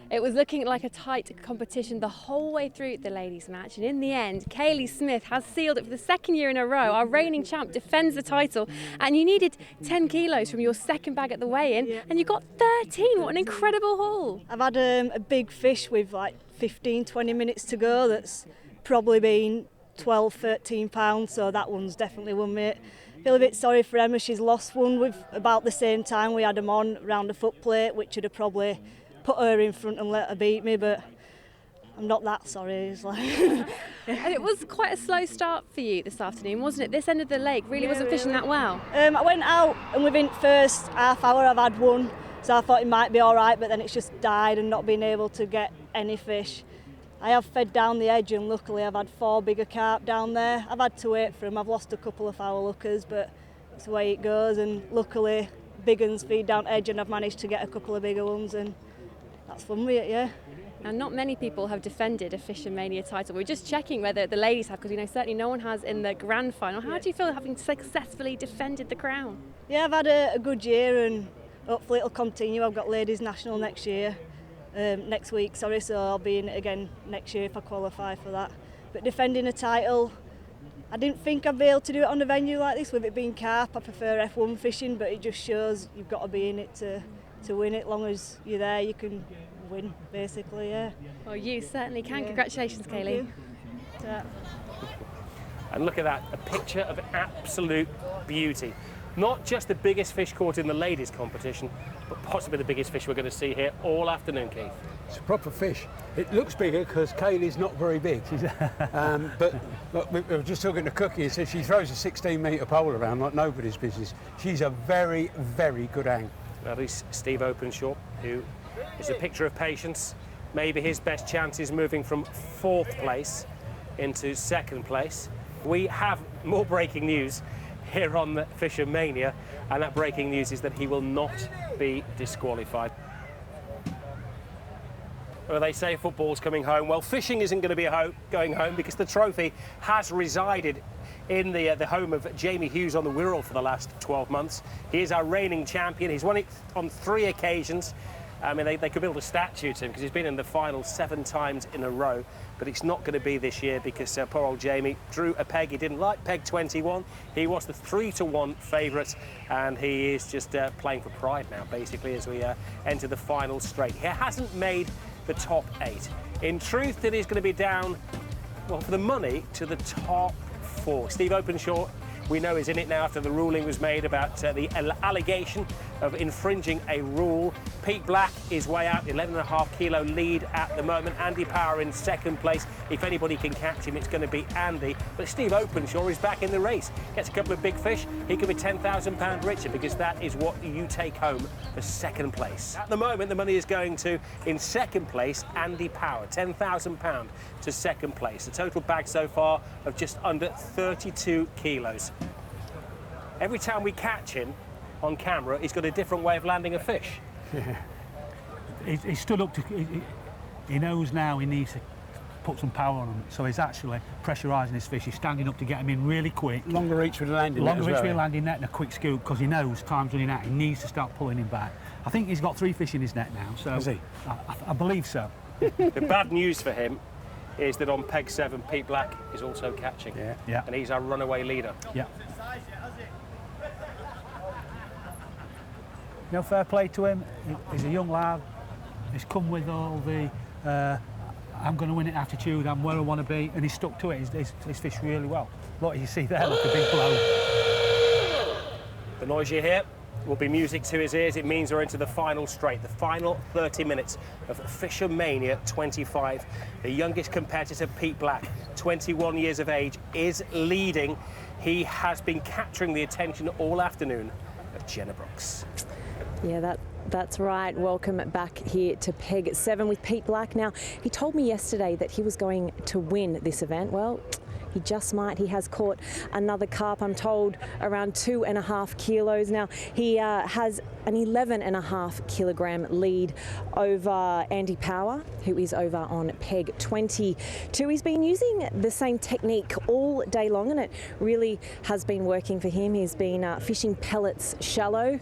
It was looking like a tight competition the whole way through the ladies' match, and in the end, Kaylee Smith has sealed it for the second year in a row. Our reigning champ defends the title, and you needed 10 kilos from your second bag at the weigh-in, and you got 13. What an incredible haul! I've had a big fish with like 15-20 minutes to go that's probably been 12-13 pounds, so that one's definitely won me. I feel a bit sorry for Emma. She's lost one with about the same time we had them on round the foot plate, which would have probably put her in front and let her beat me, but I'm not that sorry. It's like And it was quite a slow start for you this afternoon, wasn't it? This end of the lake really wasn't fishing that well. I went out and within the first half hour I've had one, so I thought it might be all right, but then it's just died and not been able to get any fish. I have fed down the edge, and luckily I've had 4 bigger carp down there. I've had to wait for them. I've lost a couple of foul lookers, but it's the way it goes, and luckily big ones feed down edge, and I've managed to get a couple of bigger ones, and that's fun with it, yeah. Now, not many people have defended a FishOMania title. We're just checking whether the ladies have, because certainly no one has in the grand final. How do you feel having successfully defended the crown? Yeah, I've had a good year, and hopefully it'll continue. I've got ladies national next week, so I'll be in it again next year if I qualify for that. But defending a title, I didn't think I'd be able to do it on a venue like this with it being carp. I prefer F1 fishing, but it just shows you've got to be in it to win it. As long as you're there, you can win, basically, yeah. Well, you certainly can. Yeah. Congratulations, Kaylee. Yeah. And look at that, a picture of absolute beauty. Not just the biggest fish caught in the ladies' competition, but possibly the biggest fish we're going to see here all afternoon, Keith. It's a proper fish. It looks bigger because Kaylee's not very big. But look, we were just talking to Cookie, and said she throws a 16-metre pole around like nobody's business. She's a very, very good angler. That is Steve Openshaw, who is a picture of patience. Maybe his best chance is moving from 4th place into 2nd place. We have more breaking news here on the FishOMania, and that breaking news is that he will not be disqualified. Well, they say football's coming home. Well, fishing isn't going to be going home because the trophy has resided in the home of Jamie Hughes on the Wirral for the last 12 months. He is our reigning champion. He's won it on 3 occasions. I mean, they could build a statue to him because he's been in the final 7 times in a row, but it's not going to be this year because poor old Jamie drew a peg he didn't like, peg 21. He was the 3-to-1 favourite, and he is just playing for pride now, basically, as we enter the final straight. He hasn't made the top 8. In truth, it is going to be down, well, for the money to the top 4. Steve Openshaw, we know, is in it now after the ruling was made about the allegation of infringing a rule. Pete Black is way out, 11.5 kilo lead at the moment. Andy Power in 2nd place. If anybody can catch him, it's going to be Andy. But Steve Openshaw is back in the race. Gets a couple of big fish. He could be £10,000 richer because that is what you take home for 2nd place. At the moment, the money is going to, in 2nd place, Andy Power, £10,000 to 2nd place. The total bag so far of just under 32 kilos. Every time we catch him on camera, he's got a different way of landing a fish. Yeah. He stood up to. He knows now he needs to put some power on him, so he's actually pressurising his fish. He's standing up to get him in really quick. Longer reach with a landing net. Longer reach with a landing net and a quick scoop because he knows time's running out. He needs to start pulling him back. I think he's got 3 fish in his net now. So has he? I believe so. The bad news for him is that on peg 7, Pete Black is also catching. Yeah. And he's our runaway leader. Yeah. No, fair play to him. He's a young lad. He's come with all the I'm going to win it attitude. I'm where I want to be, and he's stuck to it. He's fished really well. What you see there, like a big blow. The noise you hear will be music to his ears. It means we're into the final straight, the final 30 minutes of FishOMania 25. The youngest competitor, Pete Black, 21 years of age, is leading. He has been capturing the attention all afternoon of Jenna Brooks. Yeah, that's right. Welcome back here to Peg 7 with Pete Black. Now, he told me yesterday that he was going to win this event. Well, he just might. He has caught another carp, I'm told, around 2.5 kilos. Now, he has an 11.5 kilogram lead over Andy Power, who is over on Peg 22. He's been using the same technique all day long, and it really has been working for him. He's been fishing pellets shallow,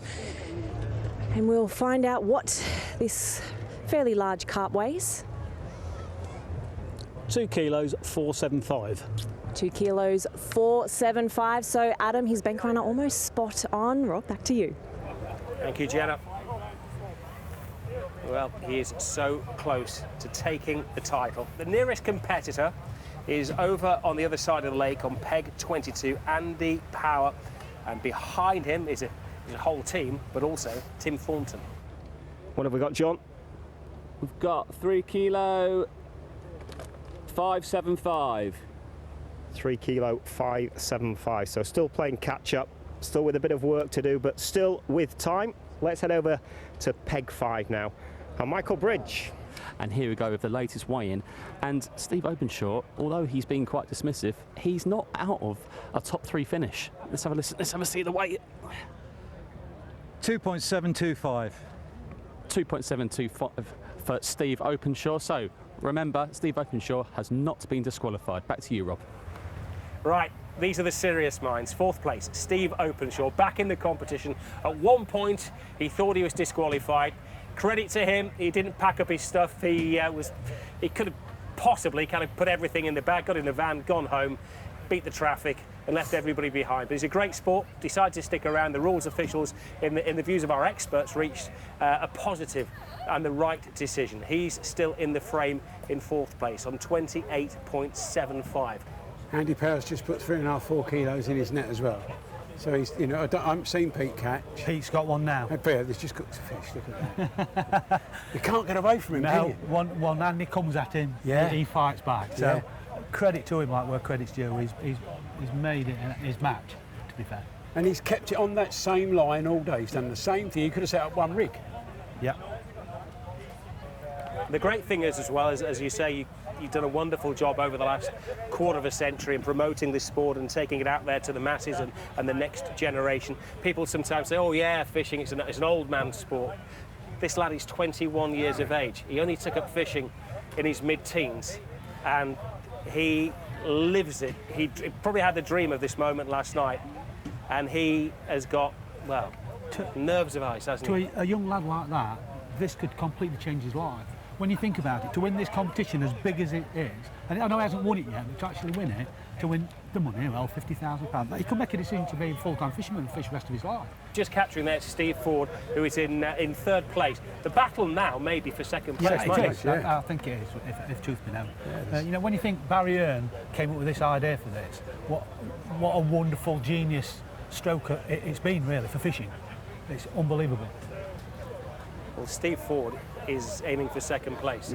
and we'll find out what this fairly large carp weighs. 2 kilos, 475. 2 kilos, 475. So, Adam, his bank runner almost spot on. Rob, back to you. Thank you, Jenna. Well, he is so close to taking the title. The nearest competitor is over on the other side of the lake on Peg 22, Andy Power. And behind him is a whole team, but also Tim Thornton. What have we got, John? We've got 3 kilo, 575. 3 kilo, 575. So still playing catch up, still with a bit of work to do, but still with time. Let's head over to Peg 5 now. And Michael Bridge. And here we go with the latest weigh-in. And Steve Openshaw, although he's been quite dismissive, he's not out of a top 3 finish. Let's have a listen. Let's have a see the weight. 2.725. 2.725 for Steve Openshaw. So remember, Steve Openshaw has not been disqualified. Back to you, Rob. Right, these are the serious minds. 4th place, Steve Openshaw, back in the competition. At one point, he thought he was disqualified. Credit to him, he didn't pack up his stuff. He could have possibly kind of put everything in the bag, got in the van, gone home, beat the traffic, and left everybody behind. But he's a great sport, decided to stick around. The rules officials, in the views of our experts, reached a positive and the right decision. He's still in the frame in 4th place on 28.75. Andy Power's just put 3.5, 4 kilos in his net as well. So he's, you know, I haven't seen Pete catch. Pete's got one now. Hey, Peter, there's just cooked a fish, look at that. You can't get away from him, can you? One Andy comes at him, he fights back. So credit to him, like where credit's due. He's made it his match, to be fair. And he's kept it on that same line all day. He's done the same thing. He could have set up one rig. Yeah. The great thing is, as well, as you say, you've done a wonderful job over the last quarter of a century in promoting this sport and taking it out there to the masses and the next generation. People sometimes say, oh yeah, fishing, it's an old man's sport. This lad is 21 years of age. He only took up fishing in his mid-teens, and he lives it. He probably had the dream of this moment last night, and he has got, well, nerves of ice, hasn't he? To a young lad like that, this could completely change his life. When you think about it, to win this competition as big as it is, and I know he hasn't won it yet, but to actually win it, to win the money, well, £50,000, he could make a decision to be a full-time fisherman and fish the rest of his life. Just capturing there Steve Ford, who is in 3rd place. The battle now may be for 2nd place. Yeah, it is. I think it is, if truth be known. You know, when you think Barry Earn came up with this idea for this, what a wonderful genius stroke it's been, really, for fishing. It's unbelievable. Well, Steve Ford is aiming for 2nd place.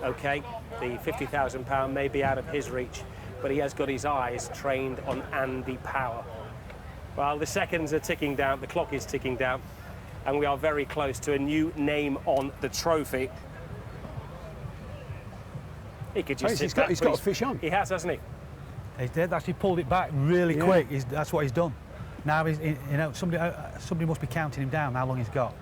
OK, the £50,000 may be out of his reach, but he has got his eyes trained on Andy Power. Well, the seconds are ticking down, the clock is ticking down, and we are very close to a new name on the trophy. He could just he's got a fish on. He has, hasn't he? He's dead. Actually pulled it back really quick. That's what he's done. Now he's, you know, somebody must be counting him down how long he's got.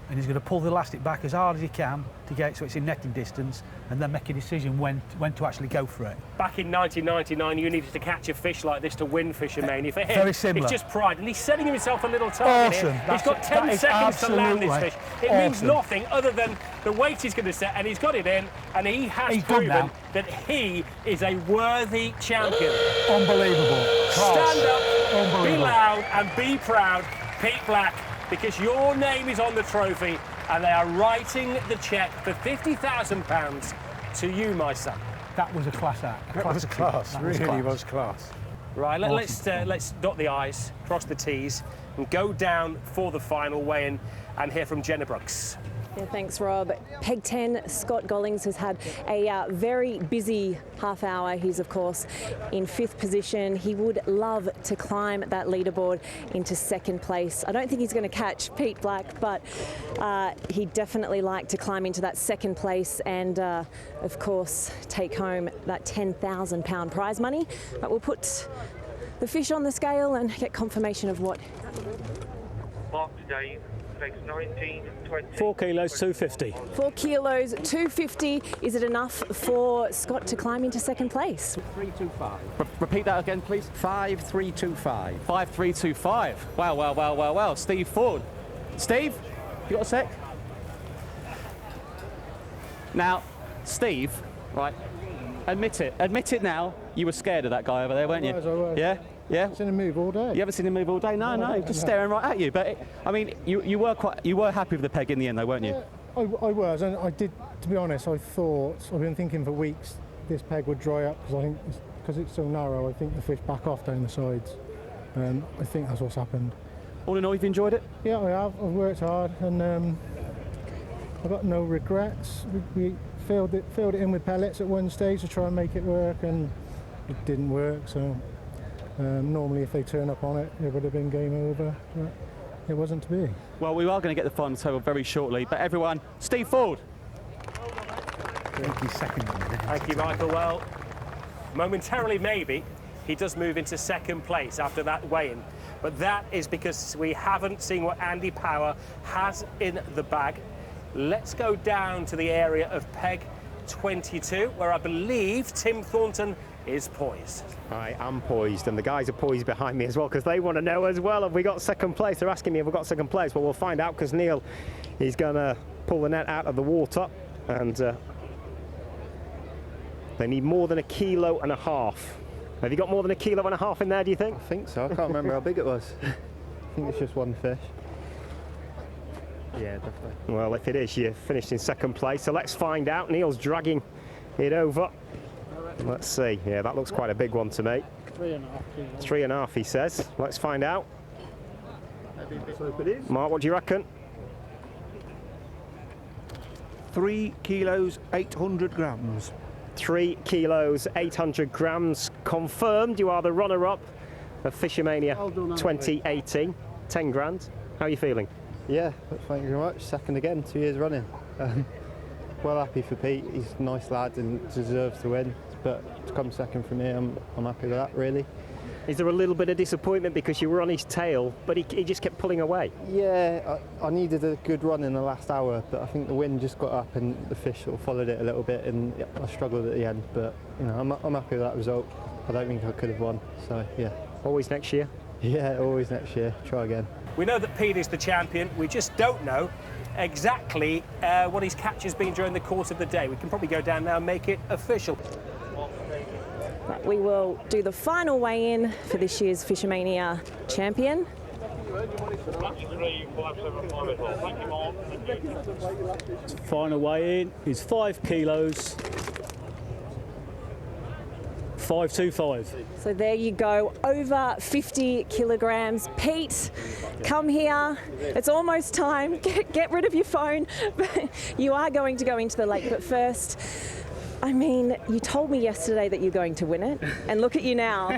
And he's going to pull the elastic back as hard as he can to get it so it's in netting distance, and then make a decision when to actually go for it. Back in 1999, you needed to catch a fish like this to win FishOMania. For him, very similar. It's just pride, and he's setting himself a little target here. He's got 10 seconds to land this fish. It means nothing other than the weight he's going to set, and he's got it in, and he has proven that he is a worthy champion. Unbelievable. Stand up, be loud, and be proud, Pete Black, because your name is on the trophy, and they are writing the cheque for £50,000 to you, my son. That was a class act. That was class, really was class. Right, let's dot the I's, cross the T's, and go down for the final weigh-in and hear from Jenna Brooks. Yeah, thanks, Rob. Peg 10, Scott Gollings has had a very busy half hour. He's, of course, in 5th position. He would love to climb that leaderboard into 2nd place. I don't think he's going to catch Pete Black, but he'd definitely like to climb into that 2nd place and, of course, take home that £10,000 prize money. But we'll put the fish on the scale and get confirmation of what. Mark today. 19, 20, 4 kilos, 250. 4 kilos, 250. Is it enough for Scott to climb into 2nd place? 325. Repeat that again, please. 5325. 5325. Wow. Steve Ford. Steve, you got a sec? Now, Steve, right, admit it now, you were scared of that guy over there, weren't you? I was. Yeah? Yeah. I've seen him move all day. You haven't seen him move all day? No, just staring right at you. But I mean, you were happy with the peg in the end, though, weren't you? I was, and I did. To be honest, I've been thinking for weeks this peg would dry up because it's so narrow. I think the fish back off down the sides. I think that's what's happened. All in all, you've enjoyed it? Yeah, I have. I've worked hard, and I've got no regrets. We filled it in with pellets at one stage to try and make it work, and it didn't work. So. Normally, if they turn up on it, it would have been game over, but it wasn't to be. Well, we are going to get the final table very shortly, but everyone, Steve Ford. 20 seconds. Thank you, Michael. Well, momentarily, maybe, he does move into 2nd place after that weigh-in, but that is because we haven't seen what Andy Power has in the bag. Let's go down to the area of peg 22, where I believe Tim Thornton is poised. I am poised, and the guys are poised behind me as well because they want to know as well, have we got 2nd place? They're asking me if we've got 2nd place. Well, we'll find out because Neil is going to pull the net out of the water, and they need more than 1.5 kilos. Have you got more than 1.5 kilos in there, do you think? I think so. I can't remember how big it was. I think it's just one fish. Yeah, definitely. Well, if it is, you finished in 2nd place, so let's find out. Neil's dragging it over. Let's see. Yeah, that looks quite a big one to me. 3.5 kilos. 3.5, he says. Let's find out. Mark, what do you reckon? 3 kilos, 800 grams. 3 kilos, 800 grams. Confirmed, you are the runner-up of FishOMania 2018. 10 grand. How are you feeling? Yeah, thank you very much. 2nd again, 2 years running. Well happy for Pete. He's a nice lad and deserves to win. But to come 2nd from here, I'm happy with that, really. Is there a little bit of disappointment because you were on his tail, but he just kept pulling away? Yeah, I needed a good run in the last hour, but I think the wind just got up and the fish sort of followed it a little bit, and I struggled at the end. But you know, I'm happy with that result. I don't think I could have won. So yeah. Always next year? Yeah, always next year. Try again. We know that Pete is the champion. We just don't know exactly what his catch has been during the course of the day. We can probably go down now and make it official. But we will do the final weigh-in for this year's FishOMania champion. Final weigh-in is 5 kilos, 525. So there you go, over 50 kilograms. Pete, come here. It's almost time. Get rid of your phone. You are going to go into the lake, but first, I mean, you told me yesterday that you're going to win it, and look at you now.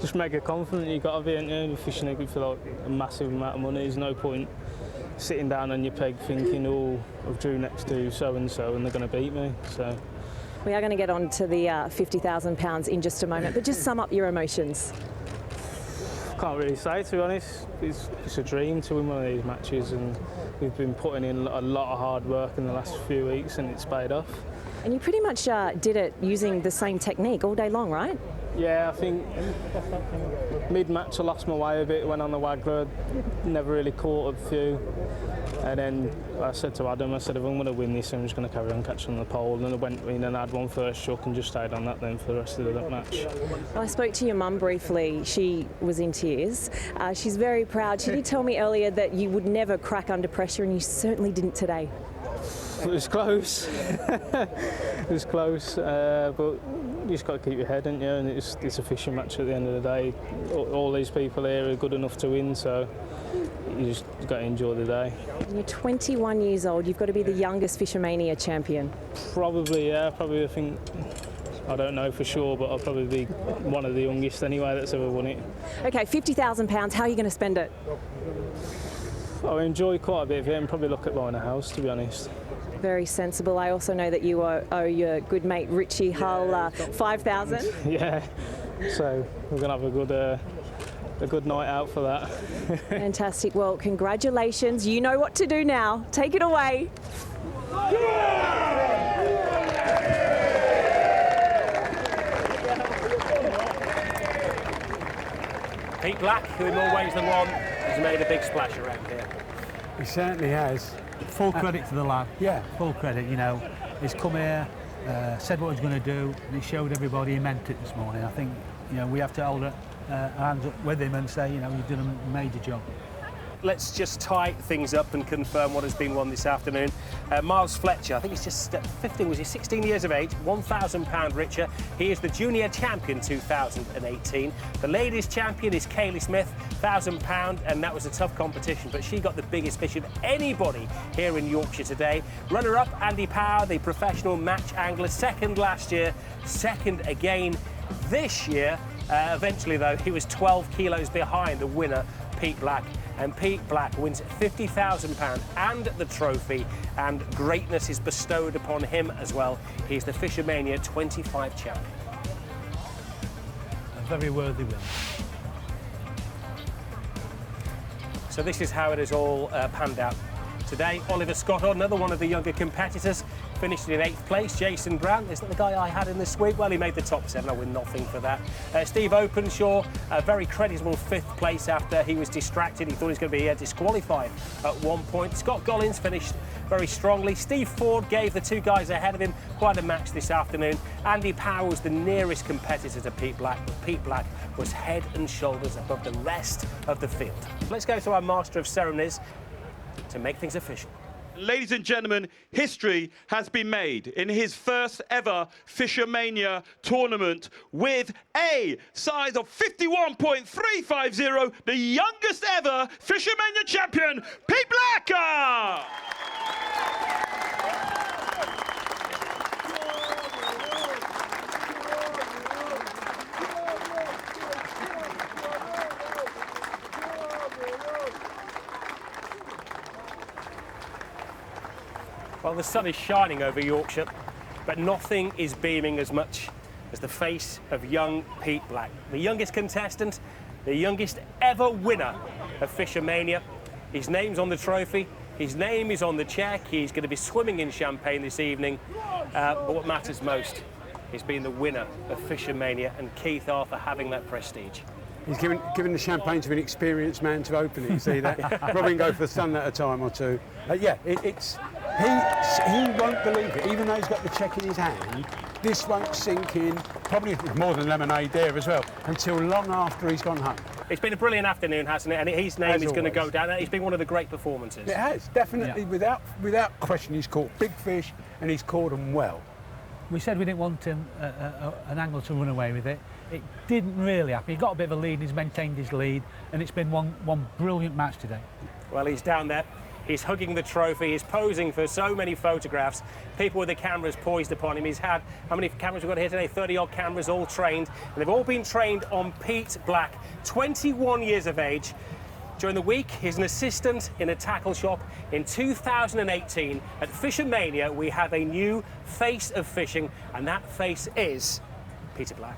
Just make it confident. You've got to be, you're fishing it for like a massive amount of money. There's no point sitting down on your peg thinking, oh, I've drew next to so-and-so and they're going to beat me. So we are going to get on to the £50,000 in just a moment, but just sum up your emotions. Can't really say, to be honest. It's a dream to win one of these matches, and we've been putting in a lot of hard work in the last few weeks, and it's paid off. And you pretty much did it using the same technique all day long, right? Yeah, I think mid-match I lost my way a bit, went on the waggler, never really caught a few. And then I said to Adam, I said, if I'm going to win this, I'm just going to carry on catching the pole. And I went in and had one first shook and just stayed on that then for the rest of the match. Well, I spoke to your mum briefly. She was in tears. She's very proud. She did tell me earlier that you would never crack under pressure, and you certainly didn't today. It was close. It was close, but you just got to keep your head, haven't you? And it's a fishing match at the end of the day. All these people here are good enough to win, so you just got to enjoy the day. You're 21 years old. You've got to be the youngest FishOMania champion. Probably, yeah. Probably, I think. I don't know for sure, but I'll probably be one of the youngest anyway that's ever won it. Okay, £50,000. How are you going to spend it? I enjoy quite a bit of it and probably look at buying a house, to be honest. Very sensible. I also know that you owe your good mate Richie Hull $5,000. Yeah, so we're going to have a good night out for that. Fantastic. Well, congratulations. You know what to do now. Take it away. Pete Black, who in more ways than one has made a big splash around here. He certainly has. Full credit to the lad. Yeah. Full credit, you know. He's come here, said what he was going to do, and he showed everybody he meant it this morning. I think, you know, we have to hold our hands up with him and say, you know, you've done a major job. Let's just tie things up and confirm what has been won this afternoon. Miles Fletcher, I think he's just 15, was he 16 years of age, £1,000 richer. He is the junior champion 2018. The ladies champion is Kaylee Smith, £1,000, and that was a tough competition, but she got the biggest fish of anybody here in Yorkshire today. Runner-up, Andy Power, the professional match angler, second last year, second again this year. Eventually, though, he was 12 kilos behind the winner, Pete Black. And Pete Black wins £50,000 and the trophy, and greatness is bestowed upon him as well. He's the FishOMania 25 champion. A very worthy win. So this is how it has all panned out today. Oliver Scott, another one of the younger competitors, finished in 8th place. Jason Brown, is that the guy I had in this week? Well, he made the top 7. I win nothing for that. Steve Openshaw, a very creditable 5th place after he was distracted. He thought he was going to be disqualified at one point. Scott Gollins finished very strongly. Steve Ford gave the two guys ahead of him quite a match this afternoon. Andy Power was the nearest competitor to Pete Black, but Pete Black was head and shoulders above the rest of the field. Let's go to our Master of Ceremonies to make things official. Ladies and gentlemen, history has been made in his first ever FishOMania tournament with a size of 51.350, the youngest ever FishOMania champion, Pete Black! Well, the sun is shining over Yorkshire, but nothing is beaming as much as the face of young Pete Black, the youngest contestant, the youngest ever winner of FishOMania. His name's on the trophy, his name is on the check, he's going to be swimming in champagne this evening, but what matters most is being the winner of FishOMania, and Keith Arthur having that prestige. He's given the champagne to an experienced man to open it, you see that? Probably go for the sun at a time or two. Yeah, he won't believe it, even though he's got the check in his hand. This won't sink in, probably more than lemonade there as well, until long after he's gone home. It's been a brilliant afternoon, hasn't it? And his name is going to go down. It's been one of the great performances. It has, definitely, yeah. without question. He's caught big fish and he's caught them well. We said we didn't want him, an angler to run away with it. It didn't really happen. He got a bit of a lead and he's maintained his lead, and it's been one brilliant match today. Well, he's down there. He's hugging the trophy. He's posing for so many photographs. People with the cameras poised upon him. He's had, how many cameras we've got here today? 30-odd cameras, all trained. And they've all been trained on Pete Black, 21 years of age. During the week, he's an assistant in a tackle shop. In 2018, at FishOMania, we have a new face of fishing, and that face is Peter Black.